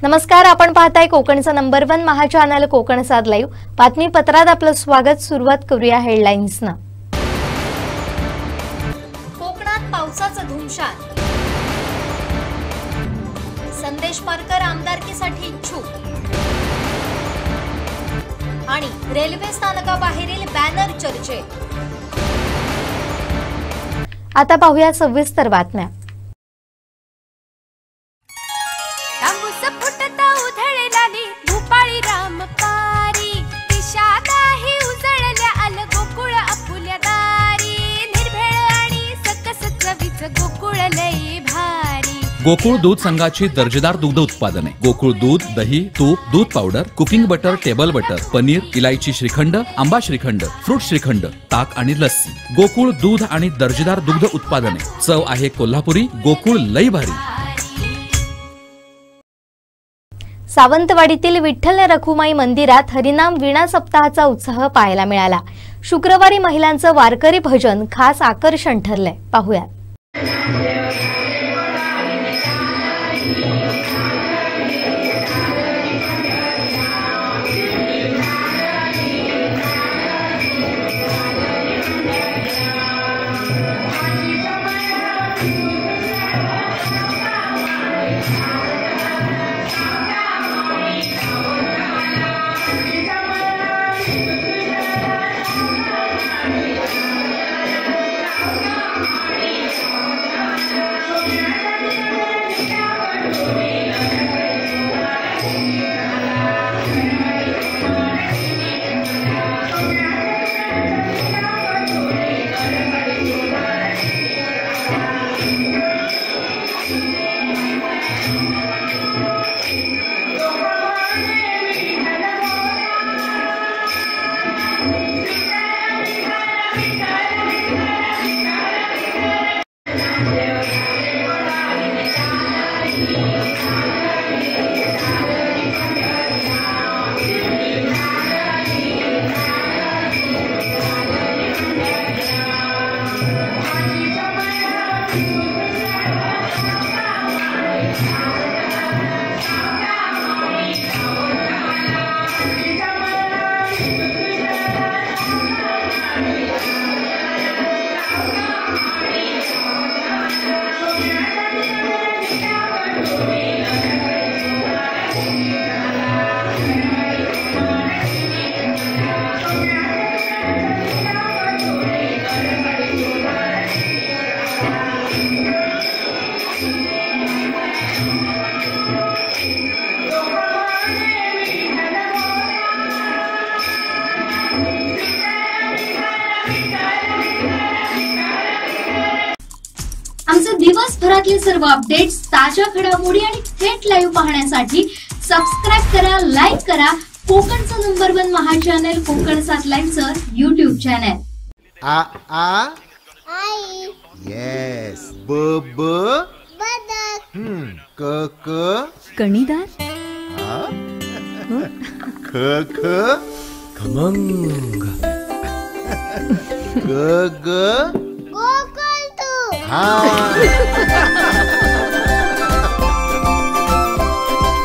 नमस्कार, आपण पाहताय कोकणचं नंबर 1 महा चॅनल कोकण साद लाईव्ह बातमीपत्रात आपलं स्वागत। सुरुवात करूया हेडलाईन्सना। कोकणात पावसाचं धुमशान, संदेश पारकर आमदारकीसाठी इच्छुक आणि रेल्वे स्थानकाबाहेरील बॅनर चर्चे। आता पाहूया सविस्तर बातम्या। गोकुळ दूध संघाची दर्जेदार दुग्ध उत्पादने गोकुळ दूध, दही, तूप, दूध powder, cooking butter, table butter, paneer, इलायची श्रीखंड, आंबा श्रीखंड, फ्रूट श्रीखंड, ताक आणि लस्सी। गोकुळ दूध आणि दर्जेदार दुग्ध उत्पादने, चव आहे कोल्हापुरी, गोकुळ लई भारी। सावंतवाडीतील विठ्ठल रखुमाई मंदिरात हरिनाम वीणा सप्ताहाचा उत्साह पाहायला मिळाला। शुक्रवारी महिलांचं वारकरी भजन खास आकर्षण ठरलंय, पाहूया। दिवसभरातले सर्व अपडेट्स, ताज्या घडामोडी आणि थेट लाईव्ह पाहण्यासाठी सबस्क्राइब करा, लाईक करा कोकणचं नंबर 1 महा चॅनल कोकण साद लाईव्हचं YouTube चॅनल। आ आ आई, यस, ब ब बदक, क क कणीदार, ख ख खमंग, ग ग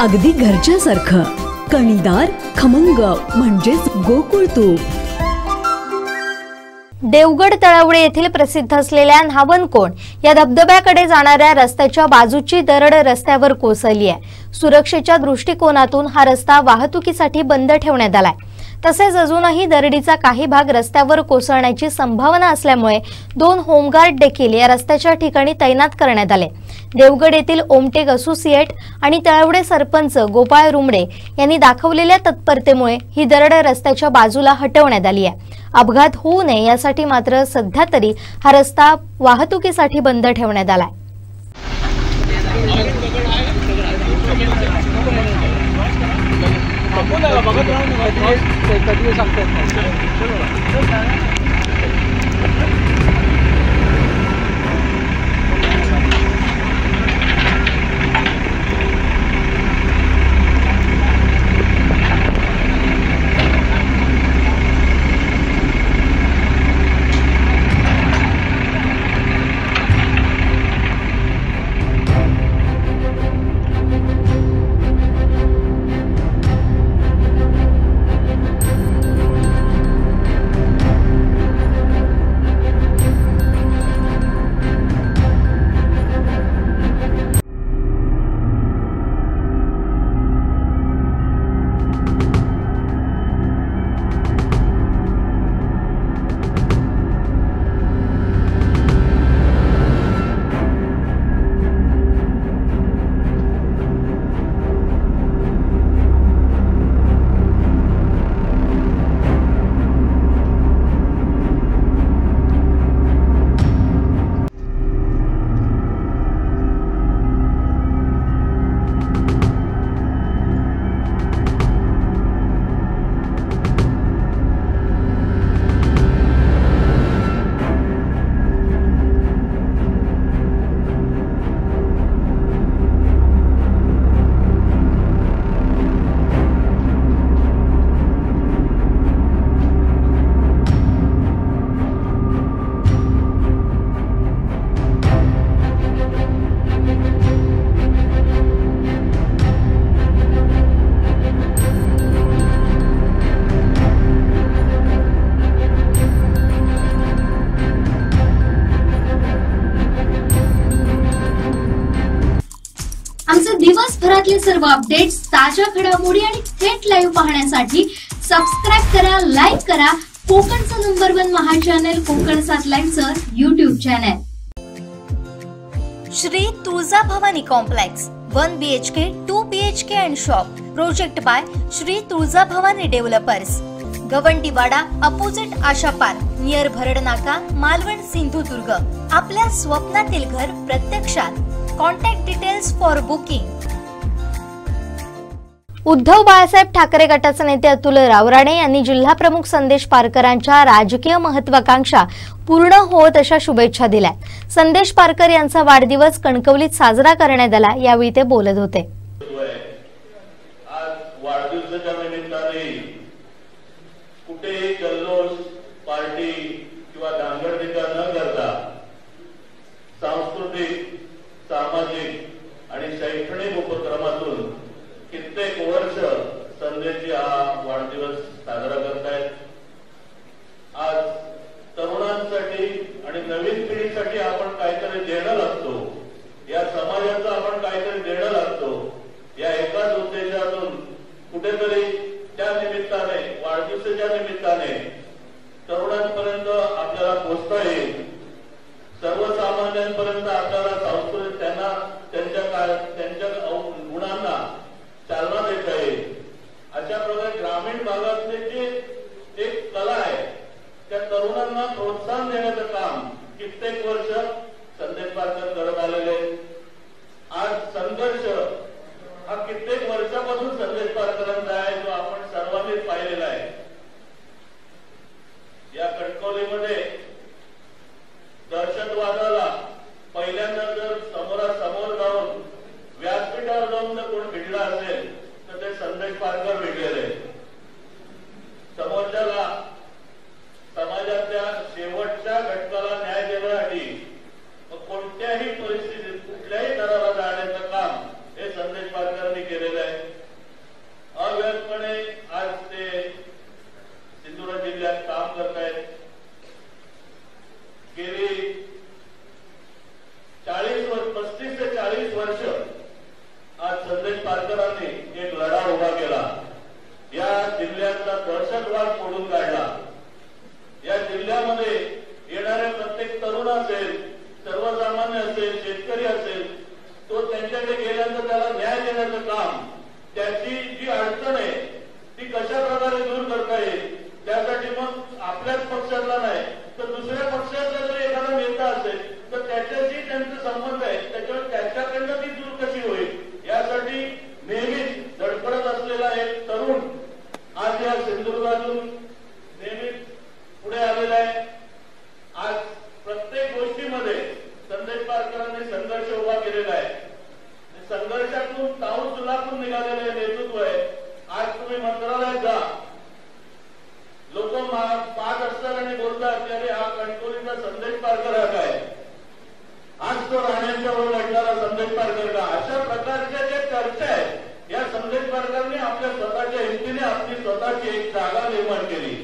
अगदी घरच्यासारखं कणीदार खमंग म्हणजेच गोकुळ तूप। देवगड तळवडे येथील प्रसिद्ध असलेल्या न्हावणकोण या धबधब्याकडे जाणाऱ्या रस्त्याच्या बाजूची दरड रस्त्यावर कोसळली आहे। सुरक्षेच्या दृष्टिकोनातून हा रस्ता वाहतुकीसाठी बंद ठेवण्यात आलाय। तसेच अजूनही दरडीचा काही भाग रस्त्यावर कोसळण्याची संभावना असल्यामुळे 2 होमगार्ड देखील या रस्त्याच्या ठिकाणी तैनात करण्यात आले। देवगड येथील ओमटेक असोसिएट आणि तळवडे सरपंच गोपाळ रुमडे यांनी दाखवलेल्या तत्परतेमुळे ही दरड रस्त्याच्या बाजूला हटवण्यात आली आहे। अपघात होऊ नये यासाठी मात्र सध्या तरी हा रस्ता वाहतुकीसाठी बंद ठेवण्यात आलाय। आमचे दिवसभरातले सर्व अपडेट्स, ताज्या घडामोडी आणि थेट लाईव्ह पाहण्यासाठी सबस्क्राईब करा, लाईक करा कोकणचं नंबर 1 महा चॅनल कोकण 7 लाईव्हचं YouTube channel. Shri Tuljabhavani complex 1 BHK 2 BHK and shop. Project by Shri Tuljabhavani developers. Gawandiwada opposite Asha park, near Bharad Naka, Malvan, Sindhudurg. आपल्या स्वप्नातील घर प्रत्यक्षात. Contact details for booking. Uddhav Balasaheb Thackeray गटाचे नेते अतुल रावराणे यांनी जिल्हा प्रमुख संदेश पारकरांच्या राजकीय महत्वाकांक्षा पूर्ण होत अशा शुभेच्छा दिल्या. संदेश पारकर यांचा वाढदिवस कणकवलीत साजरा करण्यात आला. यावेळी ते बोलत होते. आज वाढदिवसाच्या निमित्ताने कुठेही जल्लोष, पार्टी किंवा धांगडधिका न करता सांस्कृतिक, सामाजिक आणि शैक्षणिक उपक्रमातून कित्येक वर्ष संदेशजी हा वाढदिवस साजरा करतायत. आज तरुणांसाठी आणि नवीन पिढीसाठी आपण काहीतरी देणं लागतो, या समाजाचं आपण काहीतरी देणं लागतो, या एकाच उद्देशातून कुठेतरी त्या निमित्ताने, वाढदिवसाच्या निमित्ताने तरुणांपर्यंत आपल्याला पोहोचता येईल, सर्वसामान्यांपर्यंत आपल्याला सांस्कृतिक त्यांच्या गुणांना चालना देता येईल. अशा प्रकारे ग्रामीण भागातले जे एक कला आहे त्या तरुणांना प्रोत्साहन देण्याचं काम कित्येक वर्ष संदेश पारकर करत आलेले. आज संघर्ष हा कित्येक वर्षापासून संदेश पारकरांचा आहे, जो आपण सर्वांनीच पाहिलेला आहे. या कणकवलीमध्ये दहशतवादाला पहिल्यांदा जर समोरासमोर जाऊन व्यासपीठावर जाऊन जर कोण भिडला असेल तर ते संदेश पारकर भिडलेले. समोरच्याला, समाजाच्या शेवटच्या घटकाला न्याय देण्यासाठी कोणत्याही परिस्थितीत कुठल्याही दराला जाण्याचं काम हे संदेश पारकरांनी केलेलं आहे. अव्यर्थपणे आज ते सिंधुदुर्ग जिल्ह्यात काम करतायत. गेली 35 ते 40 वर्ष आज संदेश पारकरांनी एक लढा उभा केला. या जिल्ह्यातला दहशतवाद मोडून काढला. या जिल्ह्यामध्ये येणाऱ्या प्रत्येक तरुण असेल, सर्वसामान्य असेल, शेतकरी असेल, तो त्यांच्याकडे गेल्यानंतर त्याला न्याय देण्याचं काम, त्याची जी अडचण आहे ती कशा प्रकारे दूर करता येईल, त्यासाठी मग आपल्याच पक्षातला नाही तर दुसऱ्या पक्षातला जर एखादा नेता असेल तर त्याच्याशी त्यांचा संबंध आहे, त्याच्यावर त्याच्याकडनं ती दूर कशी होईल यासाठी नेहमीच धडपडत असलेला एक तरुण आज या सिंधुदुर्गातून नेहमीच पुढे आलेला आहे. आज प्रत्येक गोष्टीमध्ये संदेश पारकरांनी संघर्ष उभा केलेला आहे. संघर्षातून ताऊन सुलाखून निघालेले नेतृत्व आहे. आज तुम्ही मंत्रालयात जा, लोक पाहत असतात आणि बोलतात की अरे हा कणकवलीचा संदेश पारकर हा काय, आज तो राण्यांच्या वर लढणारा संदेश पारकर का. अशा प्रकारच्या ज्या चर्चा आहेत या संदेश पारकरांनी आपल्या स्वतःच्या हिमतीने आपली स्वतःची एक जागा निर्माण केली.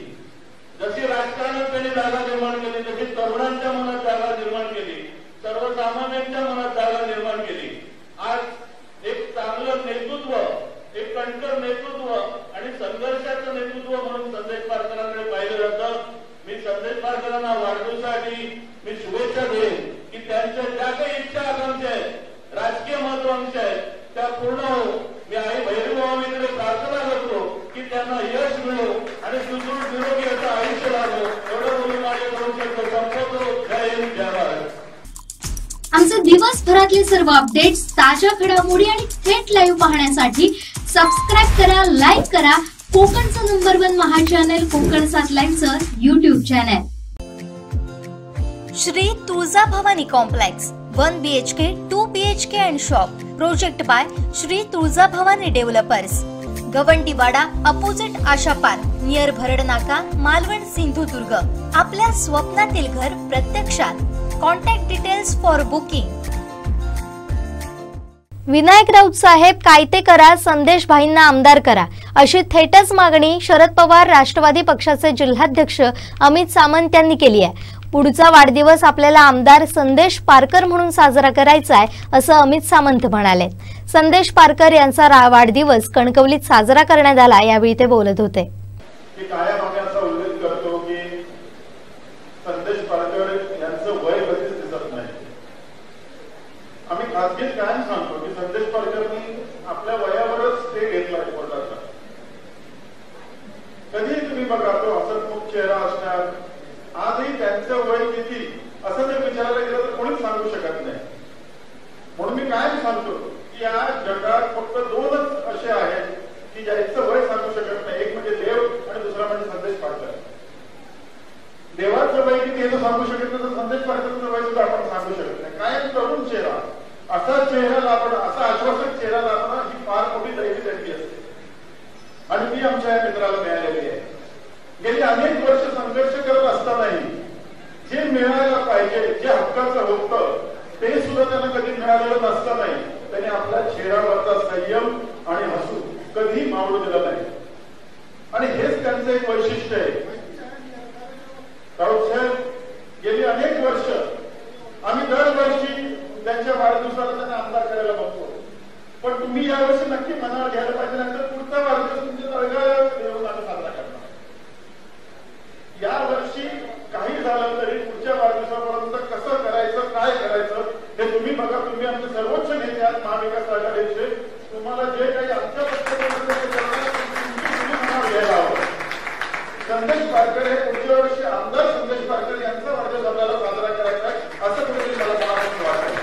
जशी राजकारणात त्यांनी जागा निर्माण केली, तशी तरुणांच्या मनात जागा निर्माण केली, सर्वसामान्यांच्या मनात जागा निर्माण केली. आज एक चांगलं नेतृत्व, एक कणखर नेतृत्व आणि संघर्षाचं नेतृत्व म्हणून संदेश पारकरांकडे पाहिलं जातं. मी संदेश पारकरांना वाढदिवसासाठी मी शुभेच्छा देईन की त्यांच्या ज्या काही इच्छा आकांक्षा आहेत, राजकीय महत्वाकांक्षा आहेत, त्या पूर्ण हो. मी आई भैरवभावानीकडे प्रार्थना करतो की त्यांना यश मिळो आणि सुदृढ निरोगी असं आयुष्य लाभो. एवढं बोलून माझ्याकडून संपवतो. जय हिंद, जय भारत. आमचे दिवसभरातले सर्व अपडेट्स, ताज्या घडामोडी आणि थेट लाईव्ह पाहण्यासाठी सबस्क्राईब करा, लाईक करा कोकणचं नंबर 1 महा चॅनल कोकण 7 लाईव्हचं YouTube channel. Shri Tuljabhavani complex 1 BHK 2 BHK and shop. Project by Shri Tuljabhavani developers. Gawandiwada opposite Asha park, near Bharad Naka, Malvan, Sindhudurg. आपल्या स्वप्नातील घर प्रत्यक्षात. Contact details for booking. Vinayak Raut साहेब कायते करा, संदेश भाईंना आमदार करा अशी थेटच मागणी शरद पवार राष्ट्रवादी पक्षाचे जिल्हाध्यक्ष अमित सामंत यांनी केली आहे. पुढचा वाढदिवस आपल्याला आमदार संदेश पारकर म्हणून साजरा करायचा आहे असं अमित सामंत म्हणाले। संदेश पारकर यांचा वाढदिवस कणकवलीत साजरा करण्यात आला, यावेळी ते बोलत होते। आम्ही खासगीत कायम सांगतो की संदेश पारकरनी आपल्या वयावरच ते घेतलाय कोर्टाचा। कधी तुम्ही बघा तो हसतमुख चेहरा असणार, आजही त्यांचं वय किती असं जर विचारायला गेलं तर कोणीच सांगू शकत नाही। म्हणून मी कायम सांगतो की या जगात फक्त दोनच असे आहेत की ज्यांचं वय सांगू शकत नाही, एक म्हणजे देव आणि दुसरा म्हणजे संदेश पारकर। देवाचं वय किती हे सांगू शकत नाही तर संदेश पारकरचं वय सुद्धा आपण सांगू शकत नाही। कायम तरुण चेहरा, असा चेहरा लाभणं, असा आश्वासक चेहरा लाभणं ही फार मोठी दैवी देणगी असते आणि ती आमच्या या मित्राला मिळालेली आहे। गेली अनेक वर्ष संघर्ष करत असतानाही जे मिळायला पाहिजे, जे हक्काचं होतं ते सुद्धा त्यांना कधी मिळालेलं नसतानाही त्यांनी आपल्या चेहऱ्यावरचा संयम आणि हसू कधी मावळू दिला नाही आणि हेच त्यांचं एक वैशिष्ट्य आहे। साहेब गेली अनेक वर्ष आम्ही दरवर्षी त्यांच्या वाढदिवसाला त्यांना आमदार करायला बघतो, पण तुम्ही यावर्षी नक्की मनावर घ्यायला पाहिजे, नंतर पुढचा वाढदिवस तुमच्या तळगाळात येऊन आम्ही साजरा करणार। यावर्षी काही झालं तरी पुढच्या वाढदिवसापर्यंत कसं करायचं, काय करायचं हे तुम्ही बघा। तुम्ही आमचे सर्वोच्च नेते आहात महाविकास आघाडीचे, तुम्हाला जे काही आमच्या पक्षाकडून मनावर घ्यायला हवं। संदेश पारकर हे पुढच्या वर्षी आमदार संदेश पारकर यांचा वाढदिवस आपल्याला साजरा करायचा आहे असं कुठेतरी मला मनापासून वाटतं।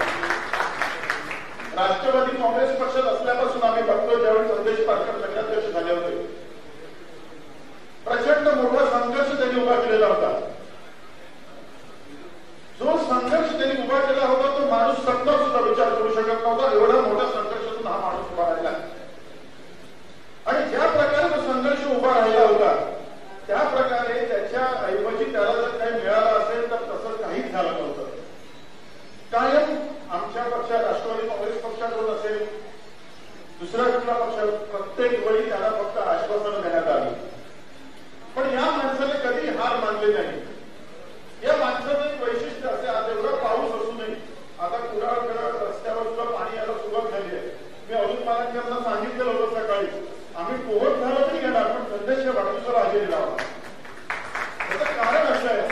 राष्ट्रवादी काँग्रेस पक्षात असल्यापासून आम्ही बघतो ज्यावेळी संदेश पारकर नगराध्यक्ष झाले होते, प्रचंड मोठा संघर्ष त्यांनी उभा केलेला होता। जो संघर्ष त्यांनी उभा केला होता तो माणूस सत्ता सुद्धा विचार करू शकत नव्हता, एवढा मोठा संघर्षातून हा माणूस उभा राहिला आणि ज्या प्रकारे तो संघर्ष उभा राहिला होता त्या प्रकारे त्याच्या ऐवजी त्याला जर काही मिळालं असेल तर तसं काहीच झालं नव्हतं। कायम आमच्या पक्षात राष्ट्रवादी काँग्रेस पक्षाकडून असेल दुसऱ्या कुठल्या पक्षात प्रत्येक वेळी त्याला फक्त आश्वासनं देण्यात आली, पण या माणसाने कधी हार मानली नाही। या माणसाचं एक वैशिष्ट्य असे, आज एवढा पाऊस असूनही आता कुडाळकडे रस्त्यावर सुद्धा पाणी यायला सुरुवात झाली आहे। मी अजून मालकांना सांगितलेलं होतं सकाळी आम्ही पोहत झालं तरी घेणार पण संदेशच्या वाढदिवसाला हजेरी लावणार। त्याचं कारण असं आहे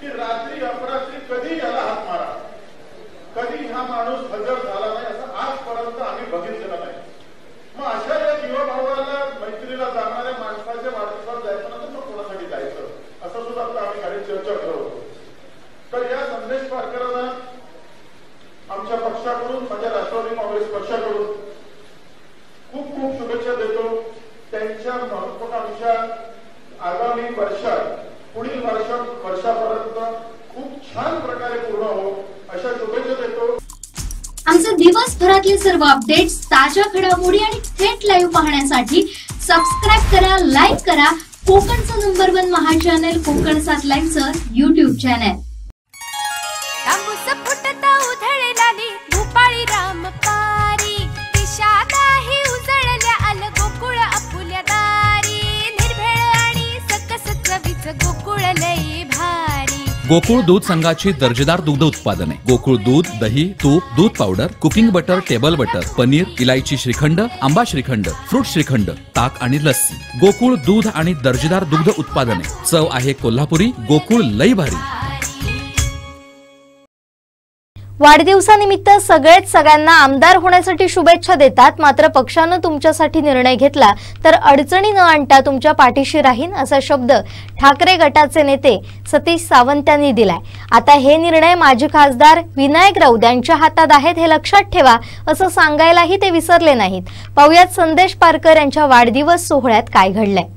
की रात्री अपरात्री कधी याला हात मारा, कधी हा माणूस हजर झाला नाही असं आजपर्यंत आम्ही बघितलेलं नाही। मग अशा या जीवभावाला मैत्रीला जाणाऱ्या माणसाच्या वाढदिवसाला जायचं नंतर मग कोणासाठी जायचं असं सुद्धा आपल्या आम्ही गाडी चर्चा करत होतो। तर या संदेश पारकरांना आमच्या पक्षाकडून, माझ्या राष्ट्रवादी काँग्रेस पक्षाकडून खूप खूप शुभेच्छा देतो। त्यांच्या महत्वाकांक्षा आगामी वर्षात, पुढील वर्षापर्यंत खूप छान प्रकारे पूर्ण हो अशा शुभेच्छा देतो। आमचे दिवसभरातले सर्व अपडेट्स, ताज्या घडामोडी आणि थेट लाईव्ह पाहण्यासाठी सबस्क्राईब करा, लाईक करा कोकणचं नंबर 1 महा चॅनल कोकण 7 लाईव्हचं YouTube चॅनल। भूपाळी रामपारी दिशादाही उजळल्या आल गोकुळ आपुल्या दारी, निर्भेळ आणि सकस चवीचं गोकुळ लई भारी। गोकुळ दूध संघाची दर्जेदार दुग्ध उत्पादने, गोकुळ दूध, दही, तूप, दूध powder, cooking butter, table butter, paneer, इलायची श्रीखंड, आंबा श्रीखंड, फ्रूट श्रीखंड, ताक आणि लस्सी। गोकुळ दूध आणि दर्जेदार दुग्ध उत्पादने, चव आहे कोल्हापुरी, गोकुळ लई भारी। वाढदिवसानिमित्त सगळेच सगळ्यांना आमदार होण्यासाठी शुभेच्छा देतात, मात्र पक्षानं तुमच्यासाठी निर्णय घेतला तर अडचणी न आणता तुमच्या पाठीशी राहीन असा शब्द ठाकरे गटाचे नेते सतीश सावंत यांनी दिलाय। आता हे निर्णय माजी खासदार विनायक राऊत यांच्या हातात आहेत हे लक्षात ठेवा असं सांगायलाही ते विसरले नाहीत। पाहुयात संदेश पारकर यांच्या वाढदिवस सोहळ्यात काय घडलंय।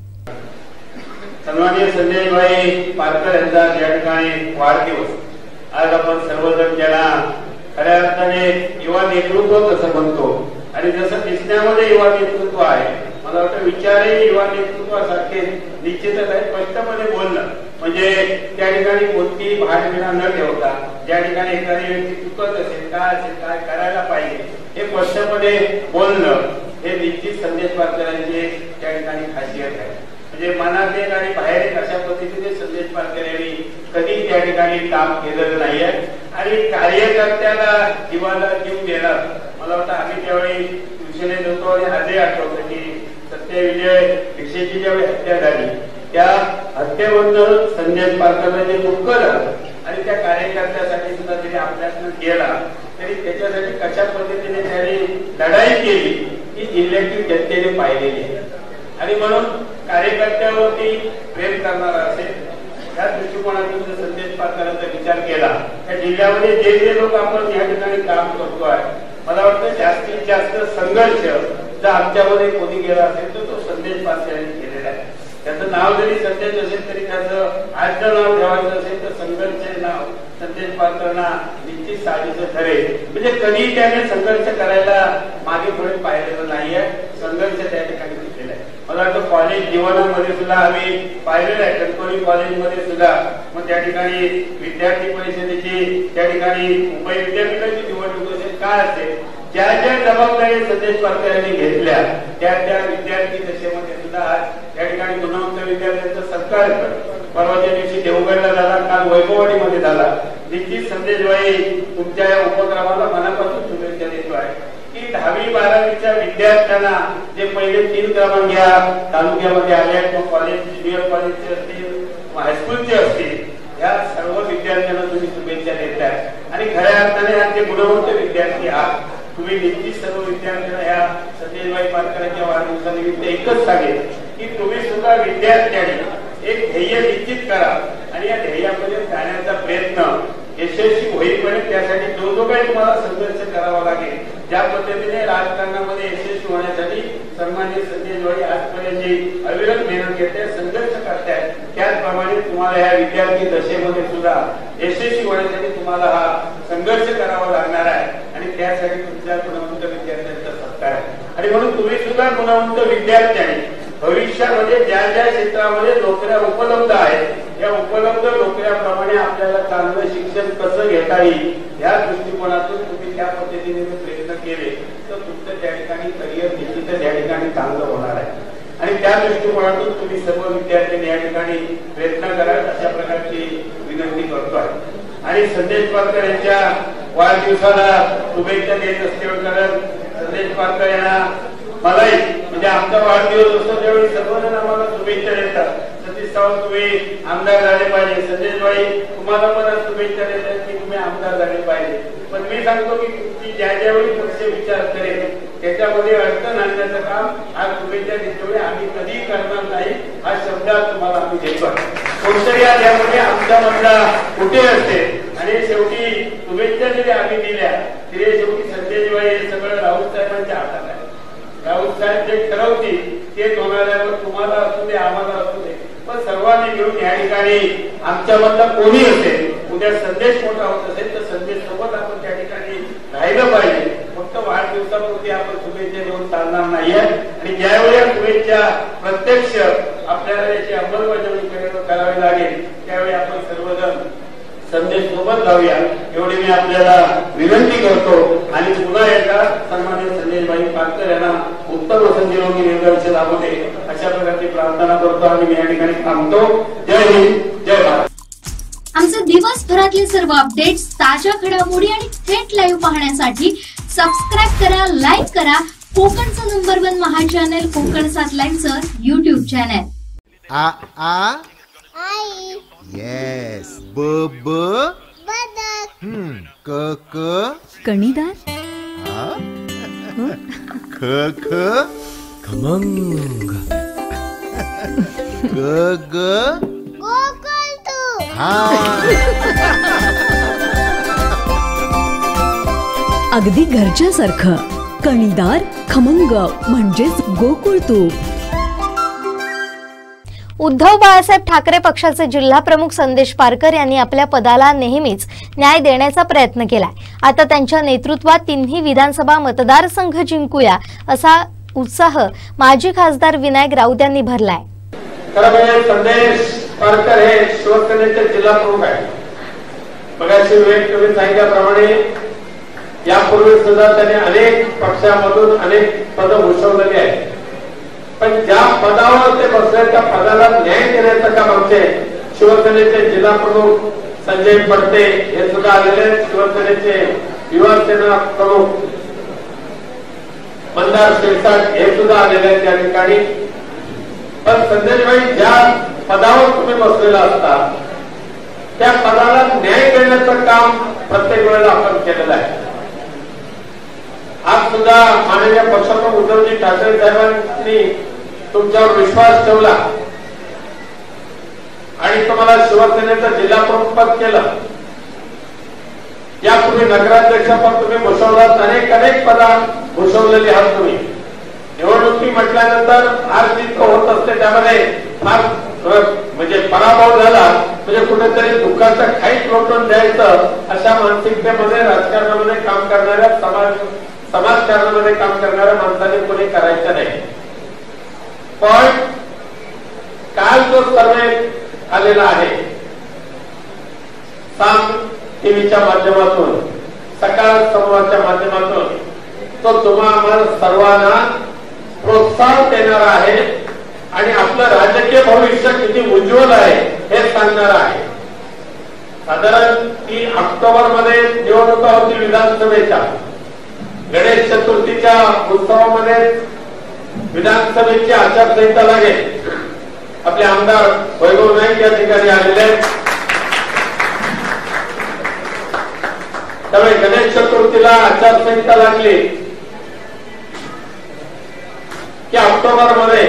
सन्माननीय संदेश भाई पारकर यांचा या ठिकाणी वाढदिवस आज आपण सर्वजण ज्याला खऱ्या अर्थाने युवा नेतृत्व कसं म्हणतो आणि जसं दिसण्यामध्ये युवा नेतृत्व आहे, मला वाटतं विचारही युवा नेतृत्वासारखे निश्चितच आहे। स्पष्टपणे बोलणं म्हणजे त्या ठिकाणी कोणतीही भाडबिडा न ठेवता ज्या ठिकाणी एखादी व्यक्ती चुकत असेल, काय असेल, काय करायला पाहिजे हे स्पष्टपणे बोलणं हे निश्चित संदेश पारकरांची त्या ठिकाणी खासियत आहे। म्हणजे मनात एक आणि बाहेर एक अशा पद्धतीने संदेश पारकर यांनी कधी त्या ठिकाणी काम केलेलं नाहीये आणि कार्यकर्त्याला जीवाला जीव देणार. मला वाटतं आम्ही त्यावेळी शिवसेनेत होतो आणि आजही आठवतं की सत्यविजय भिक्षेची ज्यावेळी हत्या झाली त्या हत्येबद्दल संदेश पारकरला जे दुःख झालं आणि त्या कार्यकर्त्यासाठी सुद्धा त्यांनी आपल्यातून केला तरी त्याच्यासाठी कशा पद्धतीने त्यांनी लढाई केली ही जिल्ह्याची जनतेने पाहिलेली आहे. आणि म्हणून कार्यकर्त्यावरती प्रेम करणारा असेल या दृष्टिकोनातून जर संदेश पारकरांचा विचार केला त्या जिल्ह्यामध्ये जे जे लोक आपण या ठिकाणी काम करतोय मला वाटतं जास्तीत जास्त संघर्ष जर आमच्यामध्ये कोणी गेला असेल तर तो संदेश पारकर यांनी केलेला आहे. त्याचं नाव जरी संदेश असेल तरी त्याचं आजचं नाव ठेवायचं असेल तर संघर्ष नाव संदेश पारकरांना निश्चित साजेचं ठरेल. म्हणजे कधी त्याने संघर्ष करायला मागे पुढे पाहिलेलं नाहीये. संघर्ष त्या ठिकाणी केलेला आहे. मला वाटतं कॉलेज जीवनामध्ये सुद्धा आम्ही पाहिलेलं आहे. कणकवली कॉलेजमध्ये सुद्धा मग त्या ठिकाणी विद्यार्थी परिषदेची त्या ठिकाणी मुंबई विद्यापीठाची निवडणूक असेल काय असेल ज्या ज्या जबाबदारी संदेश पारकर यांनी घेतल्या त्या त्या विद्यार्थी दशेमध्ये सुद्धा आज त्या ठिकाणी गुणवंत विद्यार्थ्यांचा सत्कार परवाच्या दिवशी देवगडला झाला, काल वैभववाडीमध्ये झाला. निश्चित संदेशबाई तुमच्या या उपक्रमाला मनापासून शुभेच्छा देतोय की 10वी-12वीच्या विद्यार्थ्यांना जे पहिले 3 क्रमांक या तालुक्यामध्ये आले आहेत किंवा कॉलेज ज्युनियर कॉलेजचे असतील हायस्कूलचे असतील या सर्व विद्यार्थ्यांना तुम्ही शुभेच्छा देताय आणि खऱ्या अर्थाने आज जे गुणवंत विद्यार्थी आहात तुम्ही निश्चित सर्व विद्यार्थ्यांना या संदेशबाई पारकरांच्या वाढदिवसानिमित्त एकच सांगेल की तुम्ही सुद्धा विद्यार्थ्यांनी एक ध्येय निश्चित करा आणि या ध्येयामध्ये जाण्याचा प्रयत्न यशस्वी होईपर्यंत त्यासाठी जो काही तुम्हाला संघर्ष करावा लागेल ज्या पद्धतीने राजकारणामध्ये यशस्वी होण्यासाठी सन्माननीय संदेशबाई आजपर्यंत जी अविरत मेहनत घेते संघर्ष करतायत त्याचप्रमाणे तुम्हाला या विद्यार्थी दशेमध्ये सुद्धा यशस्वी होण्यासाठी तुम्हाला हा संघर्ष करावा लागणार आहे आणि त्यासाठी तुमच्या गुणवंत विद्यार्थ्यांचा सत्कार आहे. आणि म्हणून तुम्ही सुद्धा गुणवंत विद्यार्थ्यांनी भविष्यामध्ये ज्या ज्या क्षेत्रामध्ये नोकऱ्या उपलब्ध आहेत या उपलब्ध नोकऱ्याप्रमाणे आपल्याला चांगलं शिक्षण कसं घेता येईल या दृष्टिकोनातून तुम्ही त्या पद्धतीने प्रयत्न केले तर तुमचं त्या ठिकाणी करिअर निश्चितच या ठिकाणी चांगलं होणार आहे. आणि त्या दृष्टिकोनातून तुम्ही सर्व विद्यार्थ्यांनी या ठिकाणी प्रयत्न कराल अशा प्रकारची विनंती करतोय. आणि संदेश पारकर यांच्या वाढदिवसाला शुभेच्छा देत असल्यावर संदेश पारकर यांना मलाही म्हणजे आमचा वाढदिवस असतो त्यावेळी सर्वजण आम्हाला शुभेच्छा देतात. सतीश सावंत तुम्ही आमदार झाले पाहिजे, संदेशबाई तुम्हाला मला शुभेच्छा देतात की तुम्ही आमदार झाले पाहिजे. पण मी सांगतो की तुमची ज्या ज्यावेळी पक्ष विचार करेल त्याच्यामध्ये अडचण आणण्याचं काम आज शुभेच्छा देतोय आम्ही कधी करणार नाही हा शब्द तुम्हाला आम्ही देतो. कोणतरी आज यामध्ये आमच्या मधला कुठे असते आणि शेवटी शुभेच्छा जरी आम्ही दिल्या तरी शेवटी संदेशबाई हे सगळं राऊत साहेबांच्या हातात आहे. राऊत साहेब जे ठरवतील तेच होणाऱ्यावर तुम्हाला असू दे आम्हाला असू दे पण सर्वांनी मिळून या ठिकाणी आमच्या मधला कोणी असेल उद्या संदेश मोठा होत असेल तर संदेश सोबत आपण त्या ठिकाणी राहिलं पाहिजे. फक्त वाढदिवसापुरती आपण शुभेच्छा देऊन चालणार नाहीये आणि ज्यावेळी या शुभेच्छा प्रत्यक्ष आपल्याला याची अंमलबजावणी करावी लागेल त्यावेळी आपण सर्वजण संदेश सोबत जाऊया एवढी मी आपल्याला विनंती करतो. आणि पुन्हा एकदा सन्माननीय संदेशबाई पारकर यांना उत्तम असं निरोगी दीर्घायुष्य लाभू दे अशा प्रकारची प्रार्थना करतो आणि मी या ठिकाणी थांबतो. जय हिंद, जय भारत. आमचे दिवसभरातले सर्व अपडेट्स ताज्या घडामोडी आणि थेट लाईव्ह पाहण्यासाठी सबस्क्राईब करा, लाईक करा कोकणचं number 1 Maha channel Konkan 7 लाईव्हचं YouTube channel. आ आ आई येस ब ब बदक क क कणीदार ख ख खमंग ग ग गोकुळ अगदी घरच्यासारखं कणीदार खमंग म्हणजेच गोकुळ तूप. उद्धव बाळासाहेब ठाकरे पक्षाचे जिल्हा प्रमुख संदेश पारकर यांनी आपल्या पदाला नेहमीच न्याय देण्याचा प्रयत्न केलाय. आता त्यांच्या नेतृत्वात तिन्ही विधानसभा मतदारसंघ जिंकूया असा उत्साह माजी खासदार विनायक राऊत यांनी भरलाय. संदेश पारकर हे शिवसेनेचे जिल्हा प्रमुख आहेत. मगाशी तुम्ही सांगितल्याप्रमाणे यापूर्वी सुद्धा त्यांनी अनेक पक्षामधून अनेक पद भूषवलेली आहेत. पण ज्या पदावर ते बसले त्या पदाला न्याय देण्याचं काम आमचे शिवसेनेचे जिल्हा प्रमुख संजय पडते हे सुद्धा आलेले, शिवसेनेचे युवा सेना प्रमुख मंदार शिरसाट हे सुद्धा आलेले आहेत त्या ठिकाणी. पण संजयभाई, ज्या पदावर तुम्ही बसलेला असता त्या पदाला न्याय देण्याचं काम प्रत्येक वेळेला आपण केलेलं आहे. आज सुद्धा माननीय पक्षप्रमुख उद्धवजी ठाकरे साहेबांनी तुमच्यावर विश्वास ठेवला आणि तुम्हाला शिवसेनेचं जिल्हा प्रमुख पद केलं. यापूर्वी नगराध्यक्ष पद तुम्ही भूषवलात, अनेक पदा भूषवलेली आहात तुम्ही. निवडणुकी म्हटल्यानंतर हार जीत होत असते, त्यामध्ये फार म्हणजे पराभव झाला म्हणजे कुठेतरी दुःखाचं खाईत लोटून द्यायचं अशा मानसिकतेमध्ये राजकारणामध्ये काम करणाऱ्या समाजकारणामध्ये काम करणाऱ्या माणसाने कोणी करायचं नाही. पण काल जो सर्वे आलेला आहे साम टीव्हीच्या माध्यमातून, सकाळ समूहाच्या माध्यमातून, तो तुम्हा आम्हाला सर्वांना प्रोत्साहन देणारा आहे आणि आपलं राजकीय भविष्य किती उज्ज्वल आहे हे सांगणार आहे. साधारण 3 ऑक्टोबर मध्ये निवडणुका होती विधानसभेच्या. गणेश चतुर्थीच्या उत्सवामध्ये विधानसभेची आचारसंहिता लागेल. आपले आमदार वैभव नाईक या ठिकाणी आलेले आहेत. त्यामुळे गणेश चतुर्थीला आचारसंहिता लागली की ऑक्टोबर मध्ये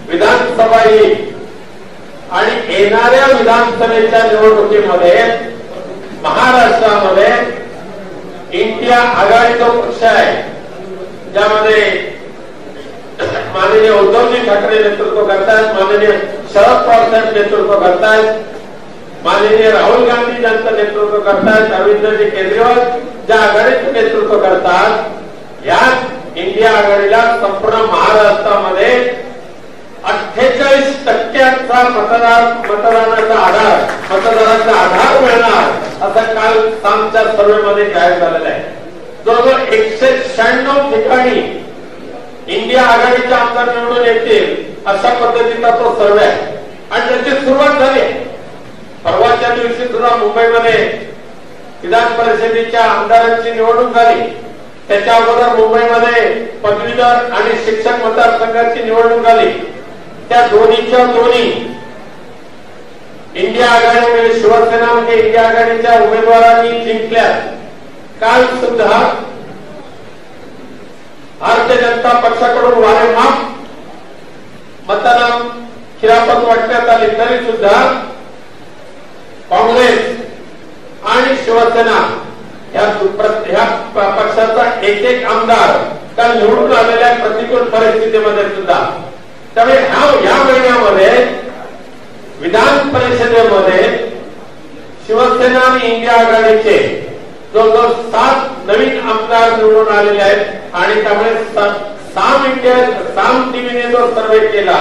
विधानसभा येईल आणि येणाऱ्या विधानसभेच्या निवडणुकीमध्ये महाराष्ट्रामध्ये इंडिया आघाडी जो पक्ष आहे, ज्यामध्ये माननीय उद्धवजी ठाकरे नेतृत्व करतायत, माननीय शरद पवार साहेब नेतृत्व करतायत, माननीय राहुल गांधी यांचं नेतृत्व करतायत, अरविंदजी केजरीवाल ज्या आघाडीचं नेतृत्व करतात, या इंडिया आघाडीला संपूर्ण महाराष्ट्रामध्ये 48% मतदानाचा आधार मिळणार असं काल सामच्या सर्वेमध्ये जाहीर झालेलं आहे. जवळजवळ 196 ठिकाणी इंडिया आघाडीचे आमदार निवडून येतील अशा पद्धतीचा तो सर्वे आहे आणि त्याची सुरुवात झाली. परवाच्या दिवशी सुद्धा मुंबईमध्ये विधान परिषदेच्या आमदारांची निवडणूक झाली. त्याच्या अगोदर मुंबईमध्ये पदवीधर आणि शिक्षक मतदारसंघाची निवडणूक झाली. त्या दोन्हीच्या दोन्ही इंडिया आघाडी शिवसेना म्हणजे इंडिया आघाडीच्या उमेदवारांनी जिंकल्या. काल सुद्धा भारतीय जनता पक्षाकडून वारेमाप मतदान खिरापत वाटण्यात आली, तरी सुद्धा काँग्रेस आणि शिवसेना ह्या पक्षाचा एक आमदार काल निवडून आलेल्या प्रतिकूल परिस्थितीमध्ये सुद्धा. त्यामुळे या महिन्यामध्ये विधान परिषदेमध्ये शिवसेना आणि इंडिया आघाडीचे जवळजवळ 7 नवीन आमदार निवडून आलेले आहेत आणि त्यामुळे साम टीव्हीने जो सर्वे केला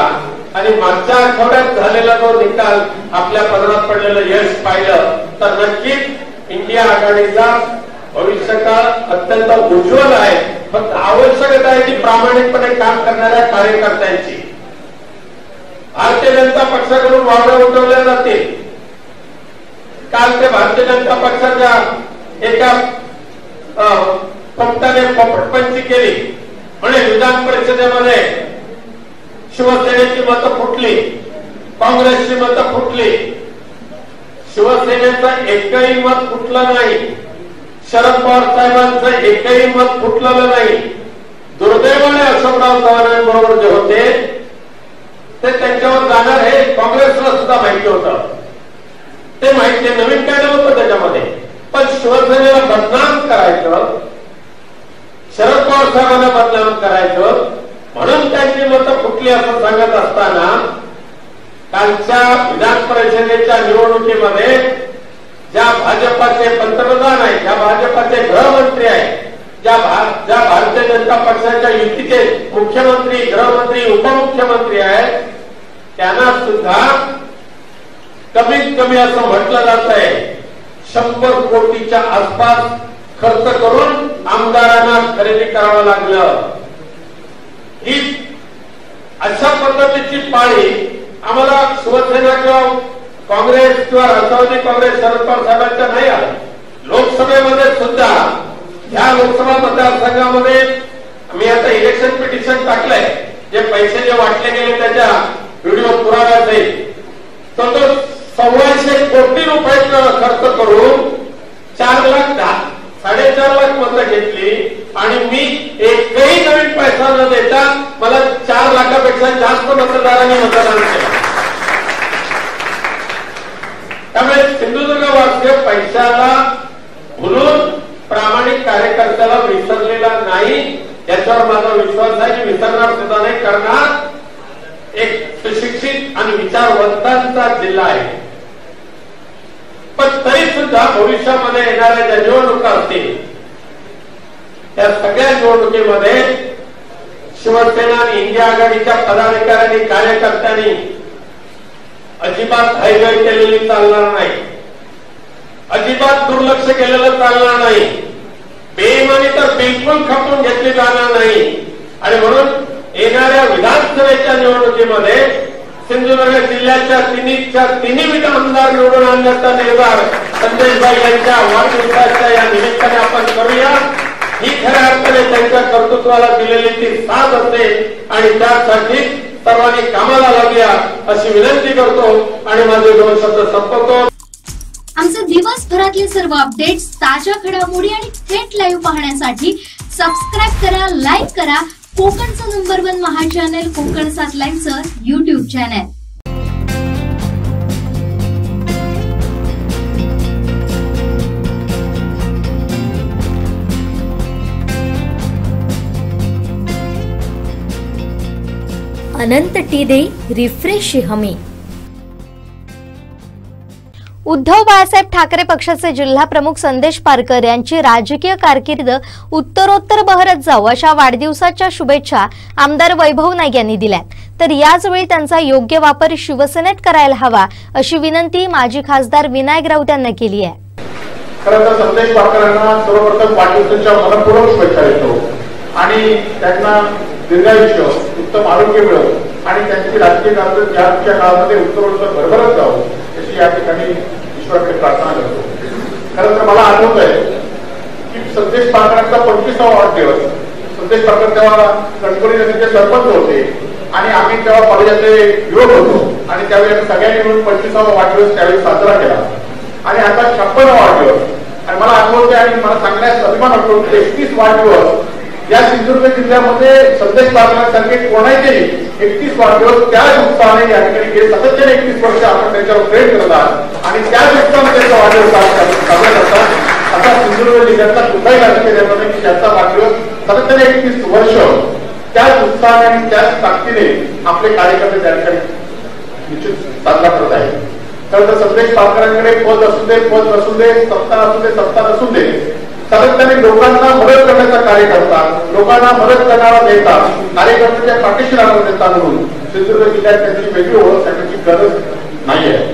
आणि मागच्या आठवड्यात झालेला जो निकाल आपल्या पदरात पडलेलं यश पाहिलं तर नक्कीच इंडिया आघाडीचा भविष्यकाळ अत्यंत उज्ज्वल आहे. फक्त आवश्यकता आहे की प्रामाणिकपणे काम करणाऱ्या कार्यकर्त्यांची. भारतीय जनता पक्षाकडून वावड्या उठवल्या जातील. काल ते भारतीय जनता पक्षाच्या एका पक्षाने पोपटपंची केली म्हणजे विधान परिषदेमध्ये शिवसेनेची मतं फुटली, काँग्रेसची मतं फुटली, शिवसेनेचं एकही मत फुटलं नाही, शरद पवार साहेबांचं एकही मत फुटलेलं नाही. दुर्दैवाने अशोकराव चव्हाणांबरोबर जे होते ते त्यांच्यावर जाणार हे काँग्रेसला सुद्धा माहिती होतं. ते माहिती नवीन काय नव्हतं त्याच्यामध्ये. पण शिवसेनेला बदनाम करायचं, शरद पवार साहेबांना बदनाम करायचं म्हणून त्यांची मतं फुटली असं सांगत असताना कालच्या विधान परिषदेच्या निवडणुकीमध्ये ज्या भाजपाचे पंतप्रधान आहेत, ज्या भाजपाचे गृहमंत्री आहेत, ज्या भारतीय जनता पक्षाच्या युतीचे मुख्यमंत्री, गृहमंत्री, उपमुख्यमंत्री आहेत, त्यांना सुद्धा कमीत कमी असं म्हटलं जात आहे 100 कोटीच्या आसपास खर्च करून आमदारांना खरेदी करावं लागलं. ही अशा पद्धतीची पाळी आम्हाला शिवसेना किंवा काँग्रेस किंवा राष्ट्रवादी काँग्रेस शरद पवार साहेबांच्या नाही आला. लोकसभेमध्ये सुद्धा या लोकसभा मतदारसंघामध्ये मी आता इलेक्शन पिटिशन टाकलंय. जे पैसे जे वाटले गेले त्याच्या व्हिडिओ पुराव्यासहित तो 125 कोटी रुपये खर्च करून 4 लाख 4.5 लाख मतं घेतली आणि मी एकही नवीन पैसा न देता मला 4 लाखापेक्षा जास्त मतदारांनी मतदान केलं. त्यामुळे सिंधुदुर्ग वासीय पैशाला भुलून प्रामाणिक कार्यकर्त्याला विसरलेला नाही याच्यावर माझा विश्वास आहे की विसरणार सुद्धा नाही. करणार एक सुशिक्षित आणि विचारवंतांचा जिल्हा आहे. पण तरी सुद्धा भविष्यामध्ये येणाऱ्या ज्या निवडणुका असतील त्या सगळ्या निवडणुकीमध्ये शिवसेना आणि इंडिया आघाडीच्या पदाधिकाऱ्यांनी कार्यकर्त्यांनी अजिबात हयगय केलेली चालणार नाही. अजिबात दुर्लक्ष केलेलं चालणार नाही. बेईमानी तर बिलकुल खपवून घेतली जाणार नाही. आणि म्हणून येणाऱ्या विधानसभेच्या निवडणुकीमध्ये सिंधुदुर्ग जिल्ह्याच्या तिन्ही आमदार निवडून आणण्याचा निर्धार संदेशभाई यांच्या वाढदिवसाच्या या निमित्ताने आपण करूया. ही खऱ्या अर्थाने त्यांच्या कर्तृत्वाला दिलेली ती साथ असेल आणि त्यासाठी सर्वांनी कामाला लागूया अशी विनंती करतो आणि माझे 2 शब्द संपवतो. आमचे दिवसभरातले सर्व अपडेट्स, ताज्या घडामोडी आणि थेट लाईव्ह पाहण्यासाठी सबस्क्राईब करा, लाईक करा कोकणचं नंबर 1 महा चॅनल कोकण 7 लाईव्हचं YouTube चॅनल. अनंत टी दे रिफ्रेश हमी. उद्धव बाळासाहेब ठाकरे पक्षाचे जिल्हा प्रमुख संदेश पारकर यांची राजकीय कारकीर्द उत्तरोत्तर बहरत जाऊ अशा वाढदिवसाच्या शुभेच्छा आमदार वैभव नाईक यांनी दिल्या. तर याचवेळी त्यांचा योग्य वापर शिवसेनेत करायला हवा अशी विनंती माजी खासदार विनायक राऊत यांना केली आहे. खरं तर संदेश पारकरांना सर्वप्रथम वाढदिवसाच्या मनपूर्वक शुभेच्छा देतो आणि त्यांना दीर्घायुष्य, उत्तम आरोग्य मिळो आणि त्यांची राजकीय कारकीर्द याच्या काळामध्ये उत्तरोत्तर भरभरत जाऊ अशी या ठिकाणी ईश्वराकडे प्रार्थना करतो. खरं तर मला आठवत आहे की संदेश पारकरांचा 25वा वाढदिवस. संदेश पारकर तेव्हा कणकवली नदीचे सरपंच होते आणि आम्ही तेव्हा कॉलेजाचे युवक होतो आणि त्यावेळी आम्ही सगळ्यांनी मिळून 25वा वाढदिवस त्यावेळी साजरा केला आणि आता 56वा वाढदिवस. आणि मला आठवते आणि मला सांगण्यास अभिमान वाटतो 31 वाढदिवस या सिंधुदुर्ग जिल्ह्यामध्ये संदेश पारकरांसारखे कोणाचेही 31 वाढदिवस त्याच उत्साहाने या ठिकाणी गेले सातत्याने 31 वर्ष आपण त्याच्यावर प्रेम करत आहात आणि त्याच उत्साहाने त्यांचा वाढदिवस साजरा करतात. असा सिंधुदुर्ग जिल्ह्यातला कुठलाही राजकीय की ज्याचा वाढदिवस सातत्याने 31 वर्ष त्याच उत्साहाने आणि त्याच ताकदीने आपले कार्यकर्ते त्या ठिकाणी निश्चित साजरा करत आहेत. खरं तर संदेश पारकरांकडे पद असू दे, पद नसू दे, सत्ता असू दे, सत्ता नसू दे, सातत्याने लोकांना मदत करण्याचं कार्य करतात, लोकांना मदत करणारा नेता, कार्यकर्त्यांच्या पाठीशी राहणारा नेता म्हणून सिंधुदुर्ग जिल्ह्यात त्यांची वेगळी ओळख करण्याची गरज नाही आहे.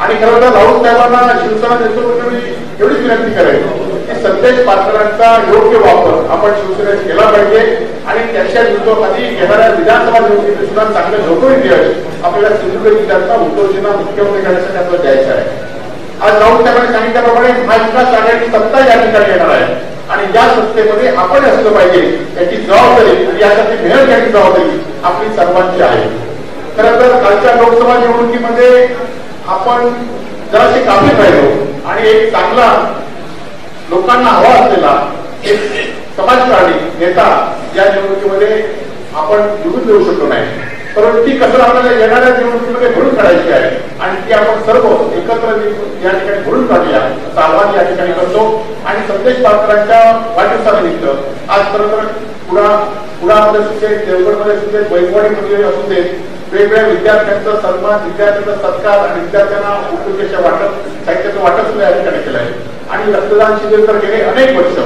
आणि खरं तर राऊत साहेबांना शिवसेना नेतृत्वाने एवढीच विनंती करेल की संदेश पारकरांचा योग्य वापर आपण शिवसेनेत केला पाहिजे आणि त्याच्या विरोधात येणाऱ्या विधानसभा निवडणुकीत सुद्धा चांगलं लोकही यश आपल्याला सिंधुदुर्ग जिल्ह्याचा उद्धवजींना मुख्यमंत्री करण्यासाठी आपल्याला द्यायचं आहे. आज राऊत साहेबांनी सांगितल्याप्रमाणे महाविकास आघाडी सत्ता या ठिकाणी येणार आहे आणि या सत्तेमध्ये आपण असलं पाहिजे याची जबाबदारी आणि यासाठी मेहनत घ्यायची जबाबदारी आपली सर्वांची आहे. खरं तर कालच्या लोकसभा निवडणुकीमध्ये आपण जराशी कामी राहिलो आणि एक चांगला लोकांना हवा असलेला एक समाजकारणी नेता या निवडणुकीमध्ये आपण निवडून देऊ शकलो नाही. परंतु ती कसं आपल्याला येणाऱ्या निवडणुकीमध्ये भरून काढायची आहे आणि ती आपण सर्व एकत्र या ठिकाणी भरून काढूया असं आवाहन या ठिकाणी करतो. आणि संदेश पारकरांच्या वाढदिवसानिमित्त आज खरं तर पुण्यामध्ये सुद्धा, देवगडमध्ये सुद्धा, वैभववाडीमध्ये असू दे, वेगवेगळ्या विद्यार्थ्यांचा सन्मान, विद्यार्थ्यांचा सत्कार आणि विद्यार्थ्यांना उपयोगाच्या वाटप, साहित्याचं वाटप सुद्धा या ठिकाणी केलं आहे. आणि रक्तदान शिबिर तर गेले अनेक वर्ष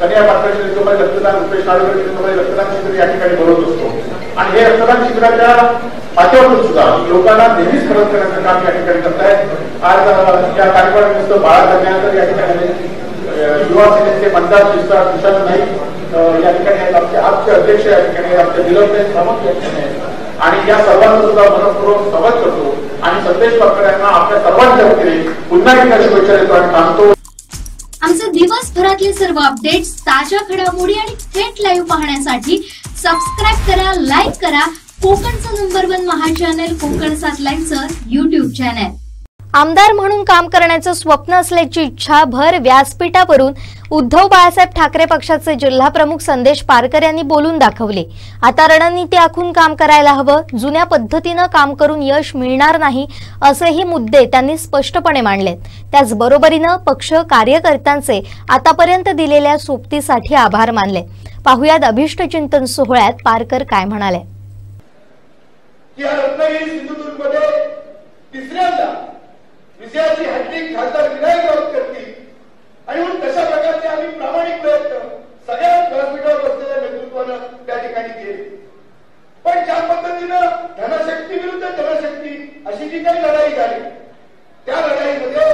कन्या पात्राच्या नेतृत्वामध्ये रक्तदान, रुपेश नाडकर नेतृत्वामध्ये रक्तदान शिबिर या ठिकाणी भरवत असतो आणि हे रक्तदान शिबिराच्या माध्यमातून सुद्धा लोकांना नेहमीच मदत करण्याचं काम या ठिकाणी करतायत. आज या कार्यक्रमानिमित्त बाळा कन्यानंतर या ठिकाणी युवा सेनेचे मतदार तुषार नाईक या ठिकाणी आहेत, आमचे अध्यक्ष या ठिकाणी, आमचे निलमताई सामंत या ठिकाणी आहेत आणि या सर्वांचा सुद्धा मनपूर्वक स्वागत करतो आणि संदेश पारकर यांना आपल्या सर्वांच्या वतीने पुन्हा एकदा शुभेच्छा देतो आणि सांगतो. आमचे दिवसभरातले सर्व अपडेट्स, ताज्या घडामोडी आणि थेट लाईव्ह पाहण्यासाठी सबस्क्राईब करा, लाईक करा कोकणचं number 1 Maha channel Konkan 7 लाईव्हचं YouTube channel. आमदार म्हणून काम करण्याचं स्वप्न असल्याची इच्छा भर व्यासपीठावरून उद्धव बाळासाहेब ठाकरे पक्षाचे जिल्हा प्रमुख संदेश पारकर यांनी बोलून दाखवले. आता रणनीती आखून काम करायला हवं, जुन्या पद्धतीनं काम करून यश मिळणार नाही असेही मुद्दे त्यांनी स्पष्टपणे मांडलेत. त्याचबरोबरीनं पक्ष कार्यकर्त्यांचे आतापर्यंत दिलेल्या सोबतीसाठी आभार मानले. पाहुयात अभिष्ट चिंतन सोहळ्यात पारकर काय म्हणाले. विजयाची हॅट्रिक खासदार विनायक राऊत करतील आणि म्हणून तशा प्रकारचे आम्ही प्रामाणिक प्रयत्न सगळ्या व्यासपीठावर बसलेल्या नेतृत्वानं त्या ठिकाणी केले. पण ज्या पद्धतीनं धनशक्ती विरुद्ध जनशक्ती अशी जी काही लढाई झाली त्या लढाईमध्ये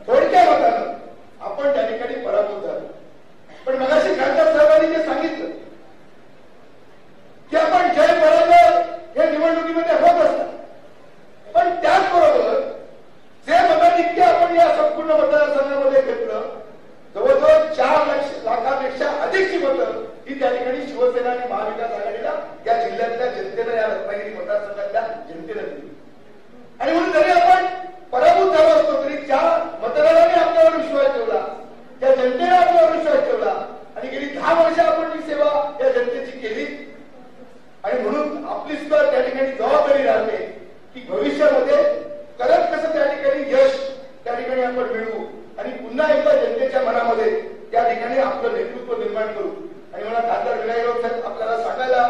थोडक्या मतानं आपण त्या ठिकाणी पराभूत झालो. पण मगाशी खासदार साहेबांनी जे सांगितलं की आपण जय पराजय हे निवडणुकीमध्ये होत असतात, पण त्याचबरोबर जे मताधिक्य आपण या संपूर्ण मतदारसंघामध्ये घेतलं, जवळजवळ 4 लाखापेक्षा अधिकची मतं ही त्या ठिकाणी शिवसेना आणि महाविकास आघाडीला या जिल्ह्यातल्या जनतेनं, या रत्नागिरी मतदारसंघातल्या जनतेनं दिली. आणि म्हणून जरी आपण पराभूत झालो असतो तरी ज्या मतदारांनी आपल्यावर विश्वास ठेवला, त्या जनतेने आपल्यावर विश्वास ठेवला आणि गेली 10 वर्ष आपण ही सेवा या जनतेची केली. आणि म्हणून आपली सुद्धा त्या ठिकाणी जबाबदारी राहते की भविष्यामध्ये करत कसं त्या ठिकाणी यश त्या ठिकाणी आपण मिळवू आणि पुन्हा एकदा जनतेच्या मनामध्ये त्या ठिकाणी आपलं नेतृत्व निर्माण करू. आणि मला खासदार विनायक राऊत साहेब आपल्याला सांगायला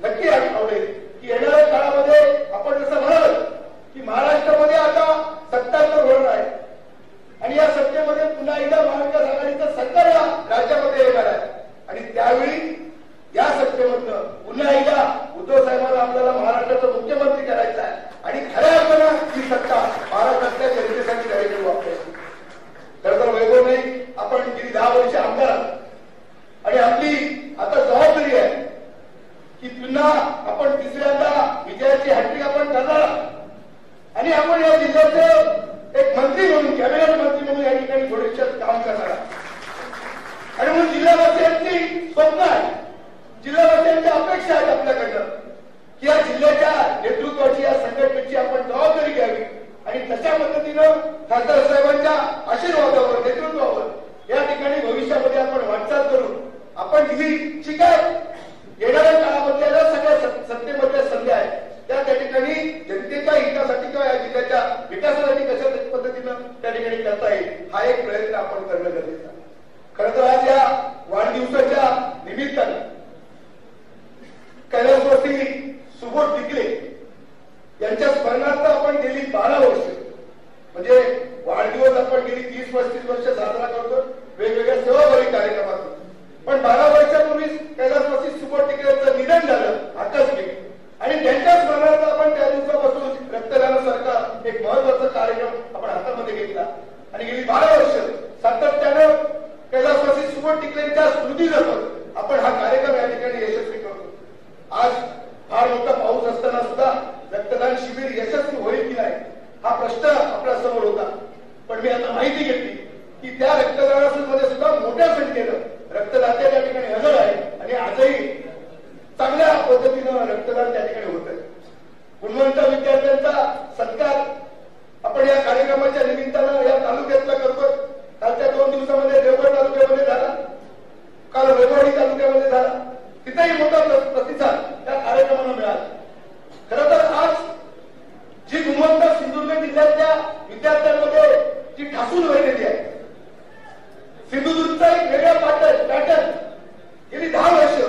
नक्की आवडेल की येणाऱ्या काळामध्ये आपण जसं म्हणाल की महाराष्ट्रामध्ये आता सत्ताचं धोरण आहे आणि या सत्तेमध्ये पुन्हा एकदा महाविकास आघाडीचं सरकार या राज्यामध्ये येणार आहे आणि त्यावेळी या सत्तेमधनं पुन्हा एकदा उद्धव साहेबांना आपल्याला महाराष्ट्राचा मुख्यमंत्री करायचा आहे आणि खऱ्या अर्थानं ही सत्ता महाराष्ट्रातल्या जनतेसाठी कार्यक्रम वापरायची. खरं तर वैभव नाही, आपण गेली 10 वर्ष आमदार आणि आपली आता जबाबदारी आहे की पुन्हा आपण तिसऱ्यांदा विजयाची हॅट्रिक आपण करणार आणि आपण या जिल्ह्याचे एक मंत्री म्हणून, कॅबिनेट मंत्री म्हणून या ठिकाणी भविष्यात काम करणार आणि म्हणून जिल्हावासियांची स्वप्न आहे, जिल्हावासियांची अपेक्षा आहेत आपल्याकडनं की या जिल्ह्याच्या नेतृत्वाची, या संघटनेची आपण जबाबदारी घ्यावी आणि तशा पद्धतीनं खासदार साहेबांच्या आशीर्वादावर, नेतृत्वावर या ठिकाणी भविष्यामध्ये आपण वाटचाल करू. आपण दिली जी काय येणाऱ्या काळामधल्या सगळ्या सत्तेमधल्या संध्या आहेत त्या ठिकाणी जनतेच्या हितासाठी किंवा या जिल्ह्याच्या विकासासाठी कशा पद्धतीनं त्या ठिकाणी करता येईल हा एक प्रयत्न आपण करणं गरजेचं आहे. खरं तर आज या वाढदिवसाच्या निमित्तानं कैलासवासी सुबोध टिकले यांच्या स्मरणार्थ आपण गेली 12 वर्ष म्हणजे वाढदिवस आपण गेली 30-35 वर्ष साजरा करतो वेगवेगळ्या सेवाभावी कार्यक्रमातून. पण 12 वर्षापूर्वी कैलासवासी सुबोध टिकले यांचं निधन झालं आकस्मिक आणि त्यांच्या स्मरणार्थ आपण त्या दिवसापासून रक्तदानासारखा एक महत्वाचा कार्यक्रम आपण हातामध्ये घेतला आणि गेली 12 वर्ष सातत्यानं कैलासवासी सुबोध टिकले यांच्या स्मृती जपत आपण हा कार्यक्रम या ठिकाणी यशस्वी करतो. आज फार मोठा पाऊस असताना सुद्धा रक्तदान शिबिर यशस्वी होईल की नाही हा प्रश्न आपल्या समोर होता. पण मी आता माहिती घेतली की त्या रक्तदानामध्ये सुद्धा मोठ्या संख्येनं रक्तदाते त्या ठिकाणी हजर आहे आणि आजही चांगल्या पद्धतीनं रक्तदान त्या ठिकाणी होत आहे. गुणवंत विद्यार्थ्यांचा सत्कार आपण या कार्यक्रमाच्या निमित्तानं या तालुक्यातला करतो. कालच्या 2 दिवसामध्ये देवगड तालुक्यामध्ये झाला, काल रेवाडी तालुक्यामध्ये झाला, तिथेही मोठा प्रतिसाद त्या कार्यक्रमाला मिळाला. खरं तर आज जी गुणवंत सिंधुदुर्ग जिल्ह्यातल्या विद्यार्थ्यांमध्ये जी ठासून राहिलेली आहे, सिंधुदुर्गचा एक वेगळा पॅटर्न गेली 10 वर्ष